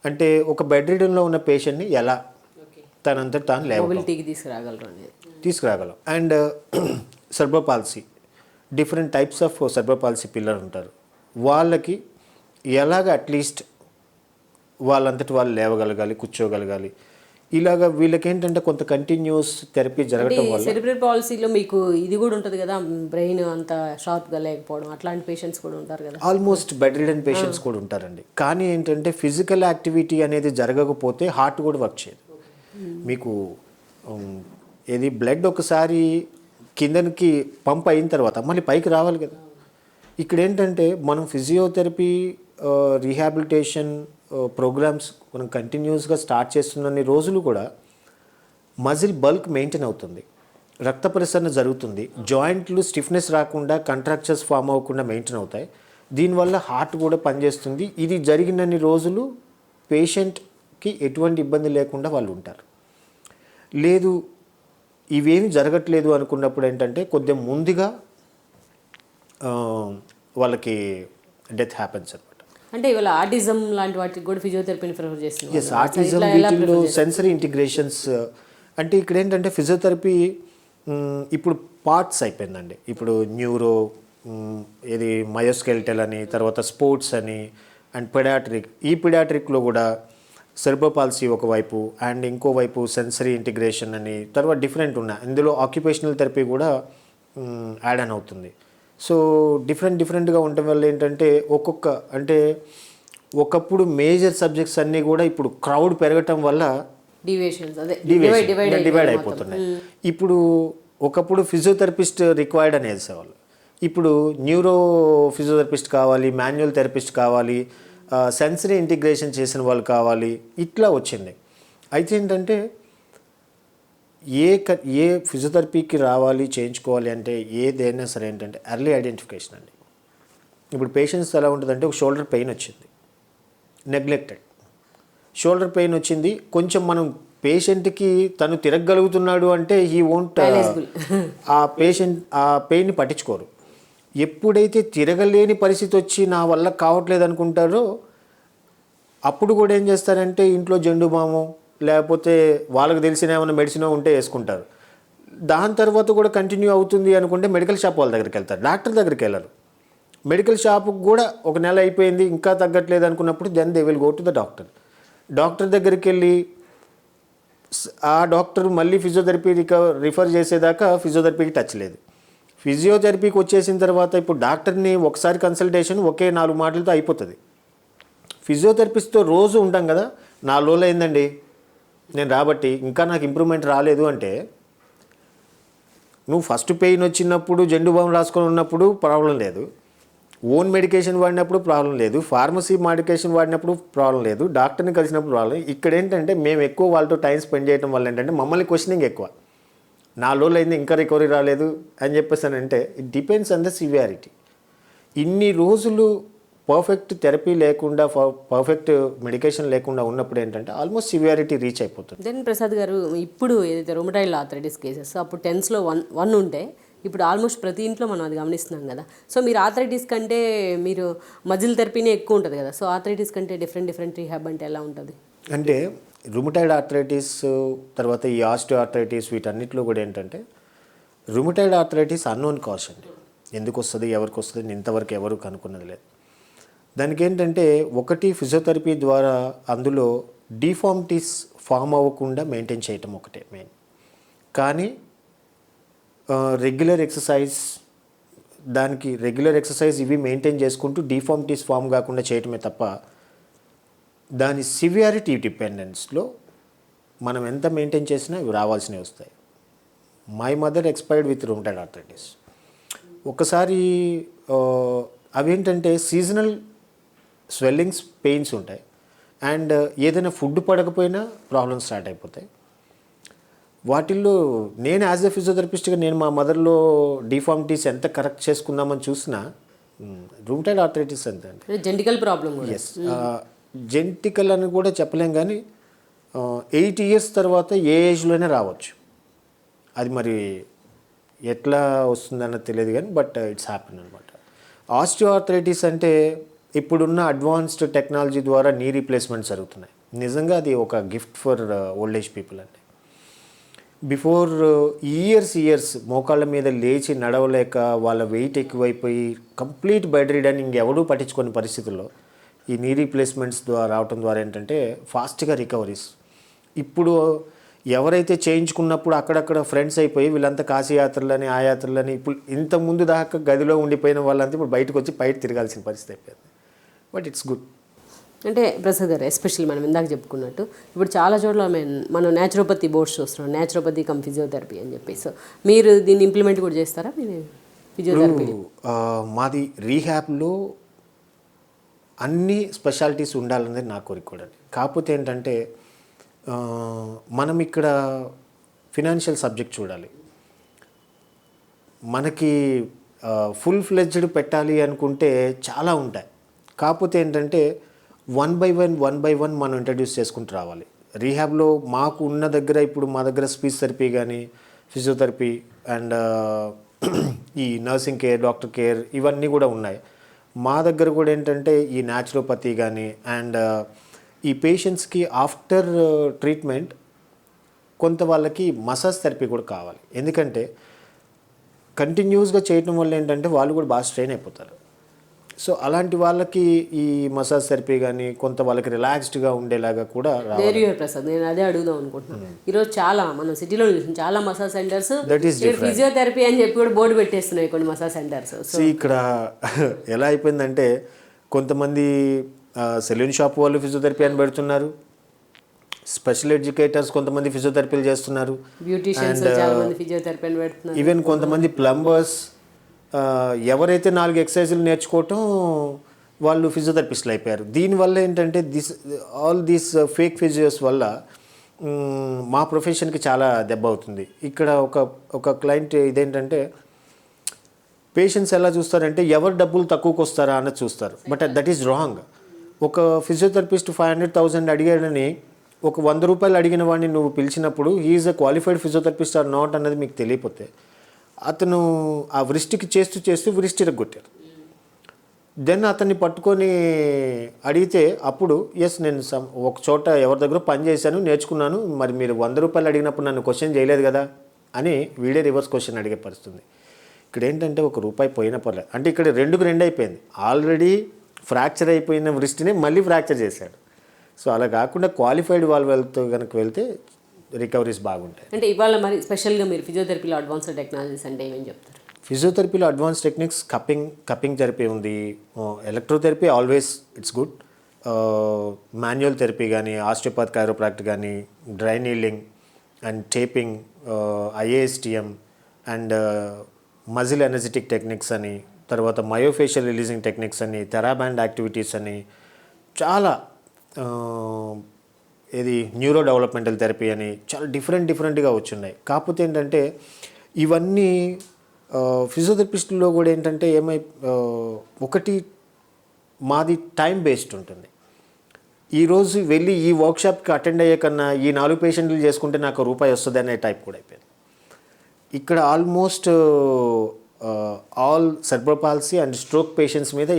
అంటే ఒక బెడ్ రిడన్లో ఉన్న పేషెంట్ని ఎలా తనంతటి తాను తీసుకురాగలం. And cerebral palsy, different types of cerebral palsy పిల్లలు ఉంటారు, వాళ్ళకి ఎలాగ అట్లీస్ట్ వాళ్ళంతటి వాళ్ళు లేవగలగాలి, కూర్చోగలగాలి, ఇలాగ వీళ్ళకేంటంటే కొంత కంటిన్యూస్ థెరపీ జరగటం వల్ల
సెరిబ్రల్ పాలసీలో మీకు ఇది కూడా ఉంటుంది కదా, బ్రెయిన్ అంత షార్ప్గా లేకపోవడం అట్లాంటి పేషెంట్స్ కూడా ఉంటారు కదా.
ఆల్మోస్ట్ బెడ్ రిడన్ పేషెంట్స్ కూడా ఉంటారండి. కానీ ఏంటంటే ఫిజికల్ యాక్టివిటీ అనేది జరగకపోతే హార్ట్ కూడా వర్క్ చేయదు. మీకు ఏది బ్లడ్ ఒకసారి కిందకి పంప్ అయిన తర్వాత మళ్ళీ పైకి రావాలి కదా. ఇక్కడ ఏంటంటే మనం ఫిజియోథెరపీ రీహాబిలిటేషన్ ప్రోగ్రామ్స్ మనం కంటిన్యూస్గా స్టార్ట్ చేస్తున్న రోజులు కూడా మజిల్ బల్క్ మెయింటైన్ అవుతుంది, రక్త ప్రసరణ జరుగుతుంది, జాయింట్లు స్టిఫ్నెస్ రాకుండా కంట్రాక్చర్స్ ఫామ్ అవ్వకుండా మెయింటైన్ అవుతాయి. దీనివల్ల హార్ట్ కూడా పనిచేస్తుంది. ఇది జరిగినన్ని రోజులు పేషెంట్కి ఎటువంటి ఇబ్బంది లేకుండా వాళ్ళు ఉంటారు. లేదు ఇవేమి జరగట్లేదు అనుకున్నప్పుడు ఏంటంటే కొద్దిగా ముందుగా వాళ్ళకి డెత్ హ్యాపెన్స్ అనమాట.
అంటే ఇవాళ ఆటిజం లాంటి వాటికి కూడా ఫిజియోథెరపీని ప్రిఫర్ చేస్తున్నారు.
ఎస్, ఆటిజం వీటిల్లో సెన్సరీ ఇంటిగ్రేషన్స్ అంటే ఇక్కడ ఏంటంటే ఫిజియోథెరపీ ఇప్పుడు పార్ట్స్ అయిపోయిందండి. ఇప్పుడు న్యూరో, ఇది మయోస్కెల్టల్ అని, తర్వాత స్పోర్ట్స్ అని, అండ్ పెడాట్రిక్. ఈ పెడాట్రిక్లో కూడా సెర్బ్రల్ పాలసీ ఒకవైపు అండ్ ఇంకోవైపు సెన్సరీ ఇంటిగ్రేషన్ అని, తర్వాత డిఫరెంట్ ఉన్నాయి. ఇందులో ఆక్యుపేషనల్ థెరపీ కూడా యాడ్ ఆన్ అవుతుంది. సో డిఫరెంట్గా ఉండటం వల్ల ఏంటంటే అంటే ఒకప్పుడు మేజర్ సబ్జెక్ట్స్ అన్నీ కూడా ఇప్పుడు క్రౌడ్ పెరగటం వల్ల డివైడ్ అయిపోతున్నాయి. ఇప్పుడు ఒకప్పుడు ఫిజియోథెరపిస్ట్ రిక్వైర్డ్ అనేసేవాళ్ళు, ఇప్పుడు న్యూరో ఫిజియోథెరపిస్ట్ కావాలి, మాన్యువల్ థెరపిస్ట్ కావాలి, సెన్సరీ ఇంటిగ్రేషన్ చేసిన వాళ్ళు కావాలి, ఇట్లా వచ్చింది. అయితే ఏంటంటే ఏ ఫిజియోథెరపీకి రావాలి, చేయించుకోవాలి అంటే ఏదైనా సరే ఏంటంటే ఎర్లీ ఐడెంటిఫికేషన్ అండి. ఇప్పుడు పేషెంట్స్ ఎలా ఉంటుందంటే ఒక షోల్డర్ పెయిన్ వచ్చింది, నెగ్లెక్టెడ్ షోల్డర్ పెయిన్ వచ్చింది, కొంచెం మనం పేషెంట్కి తను తిరగగలుగుతున్నాడు అంటే హీ వోంట్ ఆ పెయిన్ని పట్టించుకోరు. ఎప్పుడైతే తిరగలేని పరిస్థితి వచ్చి నా వల్ల కావట్లేదు అనుకుంటారో అప్పుడు కూడా ఏం చేస్తారంటే ఇంట్లో జెండు బాము లేకపోతే వాళ్ళకి తెలిసిన ఏమైనా మెడిసిన్ ఉంటే వేసుకుంటారు. దాని తర్వాత కూడా కంటిన్యూ అవుతుంది అనుకుంటే మెడికల్ షాప్ వాళ్ళ దగ్గరికి వెళ్తారు, డాక్టర్ దగ్గరికి వెళ్ళరు. మెడికల్ షాప్కి కూడా ఒక నెల అయిపోయింది ఇంకా తగ్గట్లేదు అనుకున్నప్పుడు then they will go to the doctor దగ్గరికి వెళ్ళి ఆ డాక్టర్ మళ్ళీ ఫిజియోథెరపీ రిఫర్ చేసేదాకా ఫిజియోథెరపీకి టచ్ లేదు. ఫిజియోథెరపీకి వచ్చేసిన తర్వాత ఇప్పుడు డాక్టర్ని ఒకసారి కన్సల్టేషన్ ఒకే 4 మాటలతో అయిపోతుంది. ఫిజియోథెరపిస్ట్తో రోజు ఉంటాం కదా, 4 రోజులు అయిందండి నేను రాబట్టి ఇంకా నాకు ఇంప్రూవ్మెంట్ రాలేదు అంటే, నువ్వు ఫస్ట్ పెయిన్ వచ్చినప్పుడు జెండు బామ్ రాసుకొని ఉన్నప్పుడు ప్రాబ్లం లేదు, ఓన్ మెడికేషన్ వాడినప్పుడు ప్రాబ్లం లేదు, ఫార్మసీ మెడికేషన్ వాడినప్పుడు ప్రాబ్లం లేదు, డాక్టర్ని కలిసినప్పుడు ప్రాబ్లం. ఇక్కడ ఏంటంటే మేము ఎక్కువ వాళ్ళతో టైం స్పెండ్ చేయడం వల్ల ఏంటంటే మమ్మల్ని క్వశ్చనింగ్ ఎక్కువ, 4 రోజులు అయింది ఇంకా రికవరీ రాలేదు అని చెప్పేసానంటే it depends on the severity. ఇన్ని రోజులు పర్ఫెక్ట్ థెరపీ లేకుండా పర్ఫెక్ట్ మెడికేషన్ లేకుండా ఉన్నప్పుడు ఏంటంటే ఆల్మోస్ట్ సివియారిటీ రీచ్ అయిపోతుంది.
దెన్ ప్రసాద్ గారు, ఇప్పుడు ఏదైతే రొమటాయిడ్ ఆర్థరైటిస్ కేసెస్ అప్పుడు 10లో 1 ఉంటే ఇప్పుడు ఆల్మోస్ట్ ప్రతి ఇంట్లో మనం అది గమనిస్తున్నాం కదా. సో మీరు ఆర్థరైటిస్ కంటే మీరు మజిల్ థెరపీనే ఎక్కువ ఉంటుంది కదా. సో ఆర్థరైటిస్ కంటే డిఫరెంట్ రీహాబ్ అంటే ఎలా ఉంటుంది?
అంటే రుమటాయిడ్ ఆర్థరైటిస్ తర్వాత ఈ ఆస్టియో ఆర్థరైటిస్ వీటన్నిటిలో కూడా ఏంటంటే రుమటాయిడ్ ఆర్థరైటిస్ అన్నోన్ కాజ్ అండి. ఎందుకు వస్తుంది, ఎవరికి వస్తుంది ఇంతవరకు ఎవరు కనుక్కున్నది లేదు. దానికి ఏంటంటే ఒకటి ఫిజియోథెరపీ ద్వారా అందులో డిఫార్మిటీస్ ఫామ్ అవ్వకుండా మెయింటైన్ చేయటం ఒకటే మెయిన్. కానీ రెగ్యులర్ ఎక్సర్సైజ్ ఇవి మెయింటైన్ చేసుకుంటూ డిఫార్మిటీస్ ఫామ్ కాకుండా చేయటమే తప్ప దాని సివియారిటీ డిపెండెన్స్లో మనం ఎంత మెయింటైన్ చేసినా ఇవి రావాల్సినవి వస్తాయి. My mother expired with rheumatoid arthritis. ఒకసారి అవేంటంటే సీజనల్ స్వెల్లింగ్స్, పెయిన్స్ ఉంటాయి అండ్ ఏదైనా ఫుడ్ పడకపోయినా ప్రాబ్లమ్స్ స్టార్ట్ అయిపోతాయి. వాటిల్లో నేను యాజ్ ఎ ఫిజియోథెరపిస్ట్గా నేను మా మదర్లో డిఫార్మిటీస్ ఎంత కరెక్ట్ చేసుకుందామని చూసినా రూమటాయిడ్ ఆర్థరైటిస్ అంతే అండి.
Genetical problem.
ఎస్, జెనెటికల్ అని కూడా చెప్పలేం, కానీ 8 years తర్వాత ఏ ఏజ్లోనే రావచ్చు. అది మరి ఎట్లా వస్తుందన్నది తెలియదు కానీ బట్ ఇట్స్ హ్యాపెన్ అనమాట. ఆస్టియో ఆర్థరైటిస్ అంటే ఇప్పుడున్న అడ్వాన్స్డ్ టెక్నాలజీ ద్వారా నీ రీప్లేస్మెంట్ జరుగుతున్నాయి. నిజంగా అది ఒక gift for old age people అండి. బిఫోర్ ఇయర్స్ మోకాళ్ళ మీద లేచి నడవలేక వాళ్ళ వెయిట్ ఎక్కువైపోయి కంప్లీట్ బెడ్ రిడన్ ఇంకెవడూ పట్టించుకునే పరిస్థితుల్లో ఈ నీ రీప్లేస్మెంట్స్ ద్వారా రావటం ద్వారా ఏంటంటే ఫాస్ట్గా రికవరీస్. ఇప్పుడు ఎవరైతే చేయించుకున్నప్పుడు అక్కడక్కడ ఫ్రెండ్స్ అయిపోయి వీళ్ళంతా కాశీ యాత్రలని ఆ యాత్రలని ఇప్పుడు ఇంతకుముందు దాకా గదిలో ఉండిపోయిన వాళ్ళంతా ఇప్పుడు బయటకు వచ్చి బయట తిరగాల్సిన పరిస్థితి అయిపోయింది. But it's good.
అంటే ప్రసాద్ గారు ఎస్పెషల్లీ మనం ఇందాక చెప్పుకున్నట్టు ఇప్పుడు చాలా చోట్ల మనం న్యాచురోపతి బోర్డ్స్ చూస్తున్నాం, న్యాచురోపతి కమ్ ఫిజియోథెరపీ అని చెప్పి. సో మీరు దీన్ని ఇంప్లిమెంట్ కూడా చేస్తారా మీరు ఫిజియోథెరపీ?
మాది రీహ్యాబ్లో అన్ని స్పెషాలిటీస్ ఉండాలనేది నా కోరిక కూడా. కాకపోతే ఏంటంటే మనం ఇక్కడ ఫినాన్షియల్ సబ్జెక్ట్ చూడాలి. మనకి ఫుల్ ఫ్లెడ్జ్డ్ పెట్టాలి అనుకుంటే చాలా ఉంటాయి. కాకపోతే ఏంటంటే వన్ బై వన్ మనం ఇంట్రడ్యూస్ చేసుకుంటూ రావాలి. రీహాబ్లో మాకు ఉన్న దగ్గర ఇప్పుడు మా దగ్గర స్పీచ్ థెరపీ కానీ ఫిజియోథెరపీ అండ్ ఈ నర్సింగ్ కేర్, డాక్టర్ కేర్ ఇవన్నీ కూడా ఉన్నాయి. మా దగ్గర కూడా ఏంటంటే ఈ న్యాచురోపతి కానీ అండ్ ఈ పేషెంట్స్కి ఆఫ్టర్ ట్రీట్మెంట్ కొంత వాళ్ళకి మసాజ్ థెరపీ కూడా కావాలి. ఎందుకంటే కంటిన్యూస్గా చేయటం వల్ల ఏంటంటే వాళ్ళు కూడా బాగా స్ట్రెయిన్ అయిపోతారు. సో అలాంటి వాళ్ళకి ఈ మసాజ్ థెరపీ కానీ కొంత వాళ్ళకి రిలాక్స్డ్గా ఉండేలాగా కూడా
రావాలి. ప్రసాద్ నేను అదే అడుగుదాం అనుకుంటున్నాను. ఈరోజు చాలా మనం సిటీలో చూసాం చాలా మసాజ్ సెంటర్స్ ఫిజియోథెరపీ అని చెప్పి కూడా బోర్డు పెట్టేస్తున్నాయి కొన్ని మసాజ్ సెంటర్స్.
సో ఇక్కడ ఎలా అయిపోయిందంటే కొంతమంది సెలూన్ షాప్ వాళ్ళు ఫిజియోథెరపీ అని పెడుతున్నారు, స్పెషల్ ఎడ్యుకేటర్స్ కొంతమంది ఫిజియోథెరపీలు చేస్తున్నారు,
బ్యూటీషియన్స్ చాలా మంది ఫిజియోథెరపీ అని పెడుతున్నారు,
ఈవెన్ కొంతమంది ప్లంబర్స్ ఎవరైతే 4 ఎక్సర్సైజులు నేర్చుకోవటం వాళ్ళు ఫిజియోథెరపిస్టులు అయిపోయారు. దీనివల్ల ఏంటంటే ఆల్ దీస్ ఫేక్ ఫిజియోస్ వల్ల మా ప్రొఫెషన్కి చాలా దెబ్బ అవుతుంది. ఇక్కడ ఒక క్లయింట్ ఇదేంటంటే పేషెంట్స్ ఎలా చూస్తారంటే ఎవరు డబ్బులు తక్కువకి వస్తారా అన్నది చూస్తారు. But that is wrong. ఒక ఫిజియోథెరపిస్ట్ 500,000 అడిగాడని ఒక 100 రూపాయలు అడిగిన వాడిని నువ్వు పిలిచినప్పుడు he is a qualified physiotherapist or not అన్నది మీకు తెలియపోతే అతను ఆ వృష్టికి చేస్తూ వృష్టి రగ్గొట్టారు. దెన్ అతన్ని పట్టుకొని అడిగితే అప్పుడు నేను ఒక చోట ఎవరి దగ్గర పని చేశాను నేర్చుకున్నాను, మరి మీరు 100 రూపాయలు అడిగినప్పుడు నన్ను క్వశ్చన్ చేయలేదు కదా అని వీడే రివర్స్ క్వశ్చన్ అడిగే పరిస్థితుంది. ఇక్కడ ఏంటంటే ₹1 పోయినా పర్లేదు అంటే ఇక్కడ 2 అయిపోయింది. ఆల్రెడీ ఫ్రాక్చర్ అయిపోయిన వృష్టిని మళ్ళీ ఫ్రాక్చర్ చేశాడు. సో అలా కాకుండా క్వాలిఫైడ్ వాళ్ళతో కనుక వెళ్తే రికవరీస్ బాగుంటాయి.
అంటే ఇవాళ మరి స్పెషల్గా మీరు ఫిజియోథెరపీలో అడ్వాన్స్డ్ టెక్నాలజీస్ అంటే ఏమేమి చెప్తారు?
ఫిజియోథెరపీలో అడ్వాన్స్ టెక్నిక్స్ కప్పింగ్ థెరపీ ఉంది, electrotherapy always it's good, manual therapy కానీ ఆస్టియోపాత్ కైరోప్రాక్ట్ కానీ dry needling and taping, IASTM and muscle energetic techniques అని, తర్వాత మయోఫేషియల్ రిలీజింగ్ టెక్నిక్స్ అని, థెరాబాండ్ యాక్టివిటీస్ అని చాలా ఇది న్యూరో డెవలప్మెంటల్ థెరపీ అని చాలా డిఫరెంట్గా వచ్చున్నాయి. కాకపోతే ఏంటంటే ఇవన్నీ ఫిజియోథెరపిస్టుల్లో కూడా ఏంటంటే ఒకటి మాది టైం బేస్డ్ ఉంటుంది. ఈరోజు వెళ్ళి ఈ వర్క్షాప్కి అటెండ్ అయ్యే కన్నా ఈ 4 పేషెంట్లు చేసుకుంటే నాకు ₹1 వస్తుంది అనే టైప్ కూడా అయిపోయింది. ఇక్కడ almost all cerebral palsy and stroke patients మీద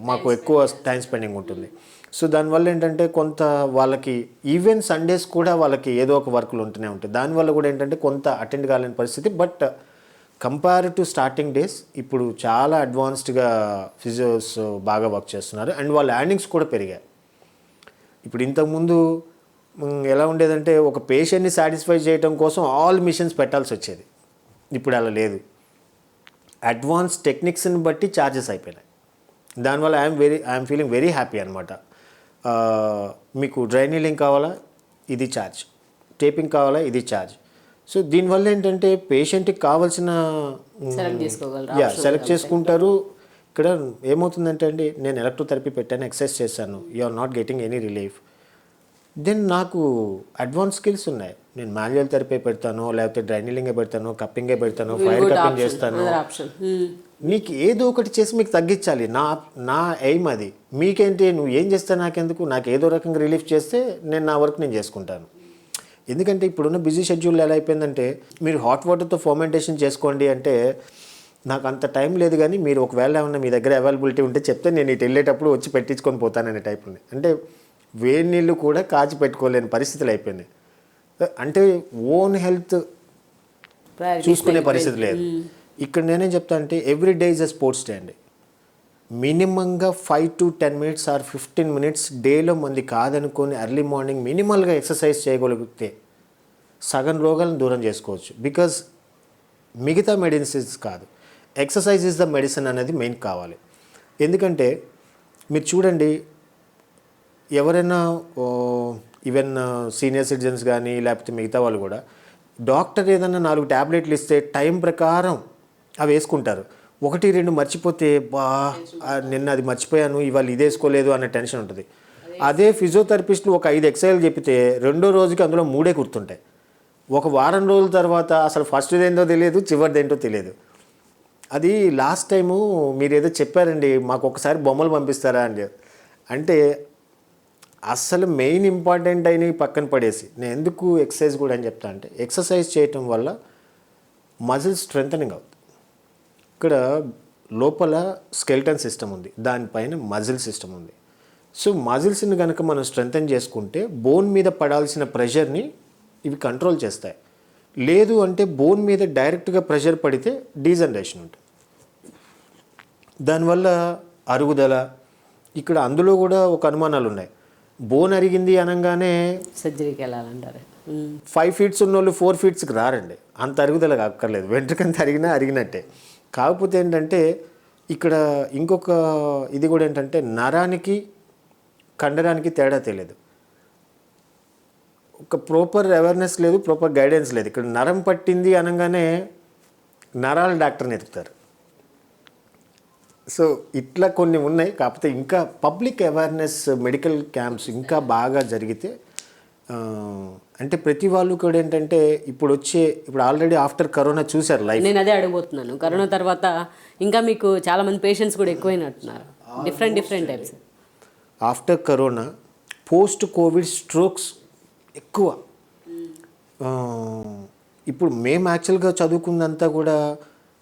మాకు ఎక్కువ టైం స్పెండింగ్ ఉంటుంది. సో దానివల్ల ఏంటంటే కొంత వాళ్ళకి ఈవెన్ సండేస్ కూడా వాళ్ళకి ఏదో ఒక వర్క్లు ఉంటూనే ఉంటాయి. దానివల్ల కూడా ఏంటంటే కొంత అటెండ్ కాలేని పరిస్థితి. But compare to starting days ఇప్పుడు చాలా అడ్వాన్స్డ్గా ఫిజియోస్ బాగా వర్క్ చేస్తున్నారు అండ్ వాళ్ళ ఎర్నింగ్స్ కూడా పెరిగాయి. ఇప్పుడు ఇంతకుముందు ఎలా ఉండేదంటే ఒక పేషెంట్ని సాటిస్ఫై చేయడం కోసం ఆల్ మిషన్స్ పెట్టాల్సి వచ్చేది. ఇప్పుడు అలా లేదు. అడ్వాన్స్ టెక్నిక్స్ని బట్టి ఛార్జెస్ అయిపోయినాయి. దానివల్ల ఐఎమ్ ఫీలింగ్ వెరీ హ్యాపీ అనమాట. మీకు డ్రై నీలింగ్ కావాలా ఇది ఛార్జ్, టేపింగ్ కావాలా ఇది ఛార్జ్. సో దీనివల్ల ఏంటంటే పేషెంట్కి కావాల్సిన సెలెక్ట్ చేసుకుంటారు. ఇక్కడ ఏమవుతుందంటే అండి నేను ఎలక్ట్రోథెరపీ పెట్టాను, ఎక్సర్సైజ్ చేశాను, you are not getting any relief. Then నాకు అడ్వాన్స్ స్కిల్స్ ఉన్నాయి. నేను మాన్యువల్ థెరపీ పెడతాను, లేకపోతే డ్రై నీలింగే పెడతాను, కప్పింగే పెడతాను, ఫైర్ కప్పింగ్ చేస్తాను. నీకు ఏదో ఒకటి చేసి మీకు తగ్గించాలి. నా ఎయిమ్ అది. మీకేంటి నువ్వు ఏం చేస్తే నాకెందుకు, నాకు ఏదో రకంగా రిలీఫ్ చేస్తే నా వర్క్ నేను చేసుకుంటాను. ఎందుకంటే ఇప్పుడున్న బిజీ షెడ్యూల్ ఎలా అయిపోయిందంటే మీరు హాట్ వాటర్తో ఫర్మెంటేషన్ చేసుకోండి అంటే నాకు అంత టైం లేదు, కానీ మీరు ఒకవేళ ఏమన్నా మీ దగ్గర అవైలబిలిటీ ఉంటే చెప్తే నేను ఇటు వెళ్ళేటప్పుడు వచ్చి పెట్టించుకొని పోతాననే టైప్ ఉంది. అంటే వేడి నీళ్ళు కూడా కాచి పెట్టుకోలేని పరిస్థితులు అయిపోయినాయి. అంటే ఓన్ హెల్త్ చూసుకునే పరిస్థితి లేదు. ఇక్కడ నేనేం చెప్తా అంటే every day is a sports day అండి. మినిమంగా 5 to 10 minutes ఆర్ 15 minutes డేలో మంది కాదనుకొని ఎర్లీ మార్నింగ్ మినిమల్గా ఎక్సర్సైజ్ చేయగలిగితే సగం రోగాలను దూరం చేసుకోవచ్చు. బికాజ్ మిగతా మెడిసిన్స్ కాదు, ఎక్సర్సైజ్ ఇస్ ద మెడిసిన్ అనేది మెయిన్ కావాలి. ఎందుకంటే మీరు చూడండి, ఎవరైనా ఈవెన్ సీనియర్ సిటిజన్స్ కానీ లేకపోతే మిగతా వాళ్ళు కూడా డాక్టర్ ఏదైనా 4 ట్యాబ్లెట్లు ఇస్తే టైం ప్రకారం అవి వేసుకుంటారు. 1-2 మర్చిపోతే నిన్న అది మర్చిపోయాను, ఇవాళ ఇది వేసుకోలేదు అనే టెన్షన్ ఉంటుంది. అదే ఫిజియోథెరపిస్టులు ఒక 5 ఎక్సర్సైజ్లు చెప్తే రెండో రోజుకి అందులో 3 గుర్తుంటాయి. ఒక వారం రోజుల తర్వాత అసలు ఫస్ట్ది ఏంటో తెలియదు, చివరిది ఏంటో తెలియదు. అది లాస్ట్ టైము మీరు ఏదో చెప్పారండి, మాకు ఒకసారి బొమ్మలు పంపిస్తారా అండి. అంటే అసలు మెయిన్ ఇంపార్టెంట్ అయినవి పక్కన పడేసి నేను ఎందుకు ఎక్సర్సైజ్ కూడా అని చెప్తా అంటే, ఎక్సర్సైజ్ చేయటం వల్ల మజిల్ స్ట్రెంథనింగ్ అవుతుంది. ఇక్కడ లోపల స్కెల్టన్ సిస్టమ్ ఉంది, దానిపైన మజిల్ సిస్టమ్ ఉంది. సో మజిల్స్ని కనుక మనం స్ట్రెంథన్ చేసుకుంటే బోన్ మీద పడాల్సిన ప్రెషర్ని ఇవి కంట్రోల్ చేస్తాయి. లేదు అంటే బోన్ మీద డైరెక్ట్గా ప్రెషర్ పడితే డీజనరేషన్ ఉంటుంది. దానివల్ల అరుగుదల, ఇక్కడ అందులో కూడా ఒక అనుమానాలు ఉన్నాయి. బోన్ అరిగింది అనగానే
సర్జరీకి వెళ్ళాలంటారు.
5 feet ఉన్న వాళ్ళు 4 feet రారండి, అంత అరుగుదల అక్కర్లేదు. వెంట్రుకంత అరిగినట్టే. కాకపోతే ఏంటంటే ఇక్కడ ఇంకొక ఇది కూడా ఏంటంటే నరానికి కండరానికి తేడా తెలియదు, ఒక ప్రాపర్ అవేర్నెస్ లేదు, ప్రాపర్ గైడెన్స్ లేదు. ఇక్కడ నరం పట్టింది అనగానే నరాల డాక్టర్ని ఎత్తుతారు. సో ఇట్లా కొన్ని ఉన్నాయి. కాకపోతే ఇంకా పబ్లిక్ అవేర్నెస్, మెడికల్ క్యాంప్స్ ఇంకా బాగా జరిగితే అంటే ప్రతి వాళ్ళు కూడా ఏంటంటే ఇప్పుడు ఆల్రెడీ ఆఫ్టర్ కరోనా చూశారు లైఫ్.
నేను అదే అడగబోతున్నాను, కరోనా తర్వాత ఇంకా మీకు చాలామంది పేషెంట్స్ కూడా ఎక్కువైనట్టున్నారు, different types.
After corona post Covid strokes ఎక్కువ. ఇప్పుడు మేము యాక్చువల్గా చదువుకుందంతా కూడా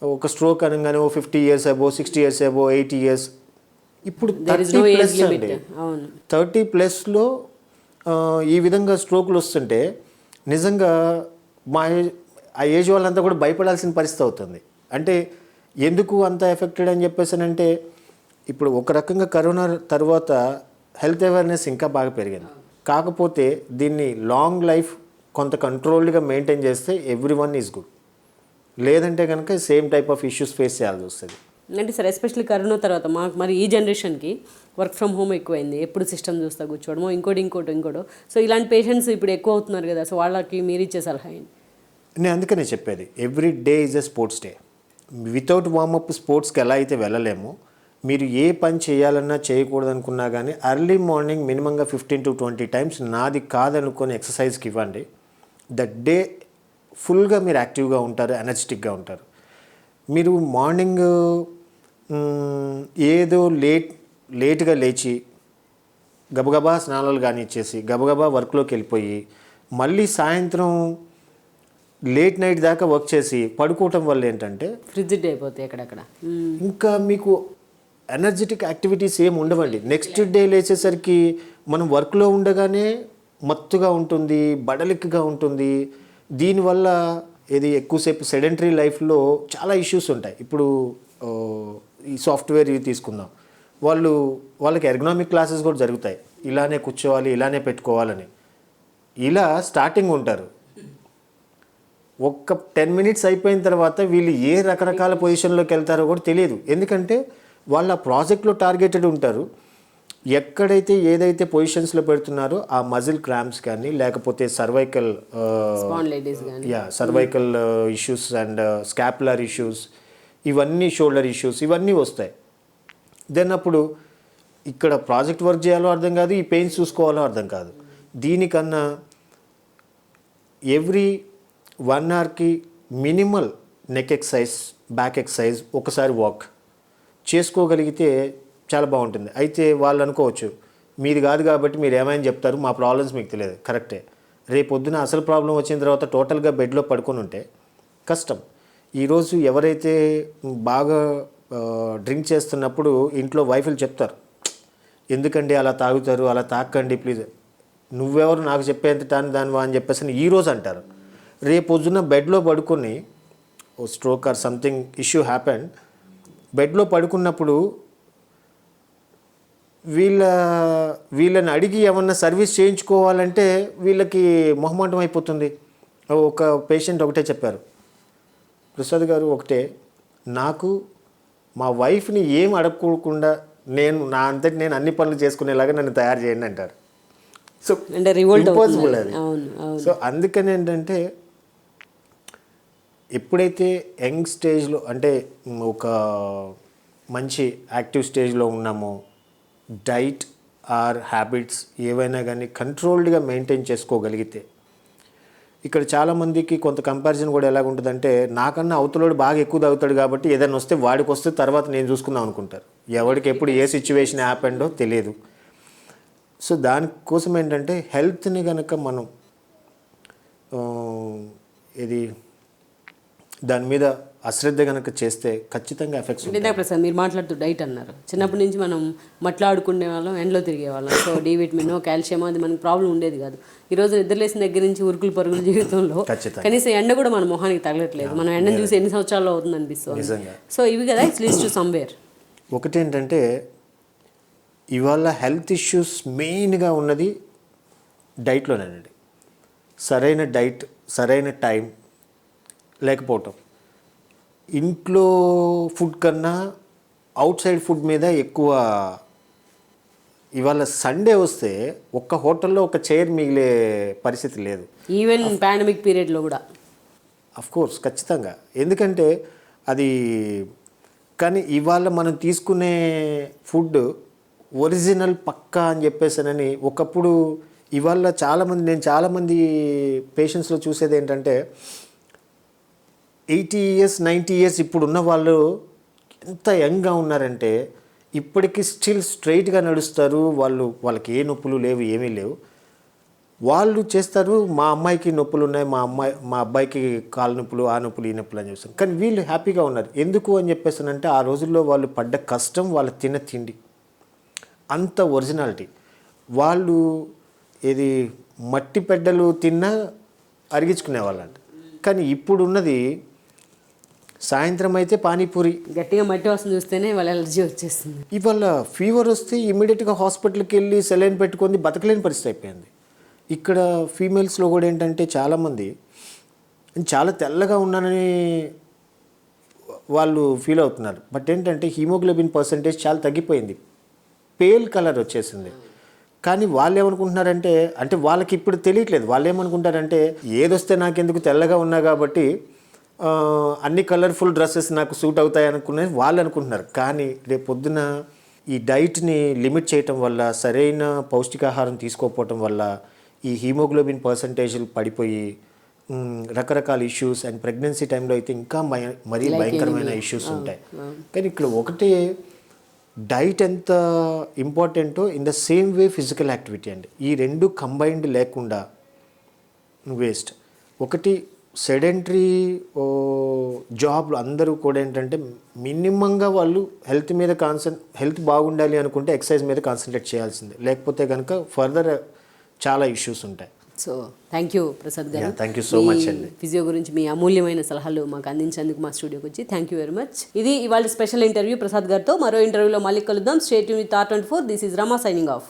ఒక స్ట్రోక్ అనగానే 50 years అబో, 60 years అబో, 80 years. ఇప్పుడు 30+లో ఈ విధంగా స్ట్రోకులు వస్తుంటే నిజంగా ఆ ఏజ్ వాళ్ళంతా కూడా భయపడాల్సిన పరిస్థితి అవుతుంది. అంటే ఎందుకు అంత ఎఫెక్టెడ్ అని చెప్పేసానంటే, ఇప్పుడు ఒక రకంగా కరోనా తర్వాత హెల్త్ అవేర్నెస్ ఇంకా బాగా పెరిగింది. కాకపోతే దీన్ని లాంగ్ లైఫ్ కొంత కంట్రోల్డ్గా మెయింటైన్ చేస్తే ఎవ్రీవన్ ఈజ్ గుడ్. లేదంటే కనుక same type of issues face చేయాల్సి వస్తుంది.
అంటే సార్ ఎస్పెషల్లీ కరోనా తర్వాత మాకు మరి ఈ జనరేషన్కి వర్క్ ఫ్రమ్ హోమ్ ఎక్కువైంది, ఎప్పుడు సిస్టమ్ చూస్తా కూర్చోవడమో ఇంకోటో. సో ఇలాంటి పేషెంట్స్ ఇప్పుడు ఎక్కువ అవుతున్నారు కదా, సో వాళ్ళకి మీరు ఇచ్చే సలహా ఏంటి?
నేను అందుకనే చెప్పేది, every day is a sports day. Without warmup స్పోర్ట్స్కి ఎలా అయితే వెళ్ళలేమో, మీరు ఏ పని చేయాలన్నా చేయకూడదు అనుకున్నా కానీ ఎర్లీ మార్నింగ్ మినిమంగా 15 to 20 times నాది కాదనుకొని ఎక్సర్సైజ్కి ఇవ్వండి. దట్ డే ఫుల్గా మీరు యాక్టివ్గా ఉంటారు, ఎనర్జెటిక్గా ఉంటారు. మీరు మార్నింగ్ ఏదో లేట్గా లేచి గబగబా స్నానాలు కానీ ఇచ్చేసి గబగబా వర్క్లోకి వెళ్ళిపోయి మళ్ళీ సాయంత్రం లేట్ నైట్ దాకా వర్క్ చేసి పడుకోవటం వల్ల ఏంటంటే
ఫ్రిడ్జ్ అయిపోతాయి ఎక్కడెక్కడ.
ఇంకా మీకు ఎనర్జెటిక్ యాక్టివిటీస్ ఏమి ఉండవండి. నెక్స్ట్ డే లేచేసరికి మనం వర్క్లో ఉండగానే మత్తుగా ఉంటుంది, బడలికగా ఉంటుంది. దీనివల్ల ఇది ఎక్కువసేపు సెడెంటరీ లైఫ్లో చాలా ఇష్యూస్ ఉంటాయి. ఇప్పుడు ఈ సాఫ్ట్వేర్ ఇవి తీసుకుందాం, వాళ్ళకి ఎర్గనామిక్ క్లాసెస్ కూడా జరుగుతాయి. ఇలానే కూర్చోవాలి, ఇలానే పెట్టుకోవాలని. ఇలా స్టార్టింగ్ ఉంటారు, ఒక్క 10 minutes అయిపోయిన తర్వాత వీళ్ళు ఏ రకరకాల పొజిషన్లోకి వెళ్తారో కూడా తెలియదు. ఎందుకంటే వాళ్ళ ప్రాజెక్ట్లో టార్గెటెడ్ ఉంటారు. ఎక్కడైతే ఏదైతే పొజిషన్స్లో పెడుతున్నారో ఆ మజిల్ క్రాంప్స్ కానీ లేకపోతే cervical issues and scapular issues, ఇవన్నీ షోల్డర్ ఇష్యూస్ ఇవన్నీ వస్తాయి. దెన్ అప్పుడు ఇక్కడ ప్రాజెక్ట్ వర్క్ చేయాలో అర్థం కాదు, ఈ పెయిన్స్ చూసుకోవాలో అర్థం కాదు. దీనికన్నా ఎవ్రీ 1 hourకి minimal neck exercise, back exercise, ఒకసారి వాక్ చేసుకోగలిగితే చాలా బాగుంటుంది. అయితే వాళ్ళు అనుకోవచ్చు, మీది కాదు కాబట్టి మీరు ఏమైనా చెప్తారు, మా ప్రాబ్లమ్స్ మీకు తెలియదు. కరెక్టే. రేపొద్దున అసలు ప్రాబ్లం వచ్చిన తర్వాత టోటల్గా బెడ్లో పడుకొని ఉంటే కష్టం. ఈరోజు ఎవరైతే బాగా డ్రింక్ చేస్తున్నప్పుడు ఇంట్లో వైఫ్లు చెప్తారు, ఎందుకండి అలా తాగుతారు, అలా తాకండి ప్లీజ్, నువ్వెవరు నాకు చెప్పేంత దానివా అని చెప్పేసి ఈరోజు అంటారు. రేపొద్దున బెడ్లో పడుకొని stroke or something issue happened, బెడ్లో పడుకున్నప్పుడు వీళ్ళని అడిగి ఏమన్నా సర్వీస్ చేయించుకోవాలంటే వీళ్ళకి మొహమాటం అయిపోతుంది. ఒక పేషెంట్ ఒకటే చెప్పారు, ప్రసాద్ గారు ఒకటే, నాకు మా వైఫ్ని ఏం అడగకుండా నా అంతటి నేను అన్ని పనులు చేసుకునేలాగా నన్ను తయారు చేయండి అంటారు. సో
అంటే రివోల్ట్
ఇంపాసిబుల్ అది.
అవును.
సో అందుకని ఏంటంటే ఎప్పుడైతే యంగ్ స్టేజ్లో అంటే ఒక మంచి యాక్టివ్ స్టేజ్లో ఉన్నామో డైట్ ఆర్ హ్యాబిట్స్ ఏవైనా కానీ కంట్రోల్డ్గా మెయింటైన్ చేసుకోగలిగితే, ఇక్కడ చాలామందికి కొంత కంపారిజన్ కూడా ఎలాగ ఉంటుందంటే, నాకన్నా అవతలోడు బాగా ఎక్కువ తాగుతాడు కాబట్టి ఏదైనా వస్తే వాడికి వస్తే తర్వాత నేను చూసుకుందాం అనుకుంటారు. ఎవరికి ఎప్పుడు ఏ సిచ్యువేషన్ హ్యాపెండో తెలియదు. సో దానికోసం ఏంటంటే హెల్త్ని కనుక మనం ఇది దాని మీద అశ్రద్ధ కనుక చేస్తే ఖచ్చితంగా ఎఫెక్ట్స్ ఉంటాయి.
అంటే ప్రసాద్ మీరు మాట్లాడుతూ డైట్ అన్నారు. చిన్నప్పటి నుంచి మనం మట్లాడుకునే వాళ్ళం, ఎండలో తిరిగే వాళ్ళం. సో డి విటమిన్, కాల్షియం అది మనకి ప్రాబ్లం ఉండేది కాదు. ఈరోజు నిద్రలేసిన దగ్గర నుంచి ఉరుకులు పరుగుల జీవితంలో కనీసం ఎండ కూడా మన మొహానికి తగలట్లేదు. మనం ఎండను చూసి ఎన్ని సంవత్సరాల్లో అవుతుంది అనిపిస్తుంది. సో ఇవి కదా ఇట్స్ లీడ్స్ టు సమ్వేర్.
ఒకటేంటంటే ఇవాళ హెల్త్ ఇష్యూస్ మెయిన్గా ఉన్నది డైట్లోనేనండి. సరైన డైట్, సరైన టైం లేకపోవటం. ఇంట్లో ఫుడ్ కన్నా అవుట్ సైడ్ ఫుడ్ మీద ఎక్కువ. ఇవాళ సండే వస్తే ఒక్క హోటల్లో ఒక చైర్ మిగిలే పరిస్థితి లేదు.
ఈవెన్ పాండమిక్ పీరియడ్లో కూడా
అఫ్ కోర్స్ ఖచ్చితంగా. ఎందుకంటే అది కానీ ఇవాళ మనం తీసుకునే ఫుడ్ ఒరిజినల్ పక్కా అని చెప్పేసానని ఒకప్పుడు. ఇవాళ నేను చాలామంది పేషెంట్స్లో చూసేది ఏంటంటే 80 years 90 years ఇప్పుడున్న వాళ్ళు ఎంత యంగ్గా ఉన్నారంటే ఇప్పటికీ స్టిల్ స్ట్రైట్గా నడుస్తారు. వాళ్ళకి ఏ నొప్పులు లేవు, ఏమీ లేవు. వాళ్ళు చేస్తారు, మా అమ్మాయికి నొప్పులు ఉన్నాయి, మా అబ్బాయికి కాళ్ళ నొప్పులు, ఆ నొప్పులు, ఈ నొప్పులు అని చూస్తారు. కానీ వీళ్ళు హ్యాపీగా ఉన్నారు. ఎందుకు అని చెప్పేసానంటే ఆ రోజుల్లో వాళ్ళు పడ్డ కష్టం, వాళ్ళు తిన్న తిండి అంత ఒరిజినాలిటీ. వాళ్ళు ఇది మట్టి పెడ్డలు తిన్నా అరిగించుకునేవాళ్ళంట. కానీ ఇప్పుడున్నది సాయంత్రం అయితే పానీపూరి,
గట్టిగా మట్టి వాసన చూస్తేనే వాళ్ళ ఎలర్జీ వచ్చేస్తుంది.
ఇవాళ ఫీవర్ వస్తే ఇమ్మీడియట్గా హాస్పిటల్కి వెళ్ళి సెలైన్ పెట్టుకొని బతకలేని పరిస్థితి అయిపోయింది. ఇక్కడ ఫీమేల్స్లో కూడా ఏంటంటే చాలామంది చాలా తెల్లగా ఉన్నానని వాళ్ళు ఫీల్ అవుతున్నారు. బట్ ఏంటంటే హీమోగ్లోబిన్ పర్సంటేజ్ చాలా తగ్గిపోయింది, పేల్ కలర్ వచ్చేసింది. కానీ వాళ్ళు ఏమనుకుంటున్నారంటే, అంటే వాళ్ళకి ఇప్పుడు తెలియట్లేదు, వాళ్ళు ఏమనుకుంటారంటే ఏదొస్తే నాకెందుకు తెల్లగా ఉన్నా కాబట్టి అన్ని కలర్ఫుల్ డ్రెస్సెస్ నాకు సూట్ అవుతాయి అనుకునేది వాళ్ళు అనుకుంటున్నారు. కానీ రేపు పొద్దున ఈ డైట్ని లిమిట్ చేయటం వల్ల, సరైన పౌష్టికాహారం తీసుకోకపోవటం వల్ల ఈ హీమోగ్లోబిన్ పర్సంటేజ్లు పడిపోయి రకరకాల ఇష్యూస్, అండ్ ప్రెగ్నెన్సీ టైంలో అయితే ఇంకా మరీ భయంకరమైన ఇష్యూస్ ఉంటాయి. కానీ ఇక్కడ ఒకటే డైట్ ఎంత ఇంపార్టెంటో in the same way physical activity అండి. ఈ రెండు కంబైన్డ్ లేకుండా వేస్ట్. ఒకటి సెడెంటరీ జాబ్లు అందరూ కూడా ఏంటంటే మినిమంగా వాళ్ళు హెల్త్ బాగుండాలి అనుకుంటే ఎక్సర్సైజ్ మీద కాన్సన్ట్రేట్ చేయాల్సిందే, లేకపోతే కనుక ఫర్దర్ చాలా ఇష్యూస్ ఉంటాయి.
సో థ్యాంక్ యూ ప్రసాద్ గారు.
థ్యాంక్ యూ సో మచ్ అండి.
ఫిజియో గురించి మీ అమూల్యమైన సలహాలు మాకు అందించేందుకు మా స్టూడియోకి వచ్చి థ్యాంక్ యూ వెరీ మచ్. ఇది ఇవాళ స్పెషల్ ఇంటర్వ్యూ ప్రసాద్ గారితో. మరో ఇంటర్వ్యూలో మళ్ళీ కలుద్దాం. Stay tune with R24. This is Rama signing off.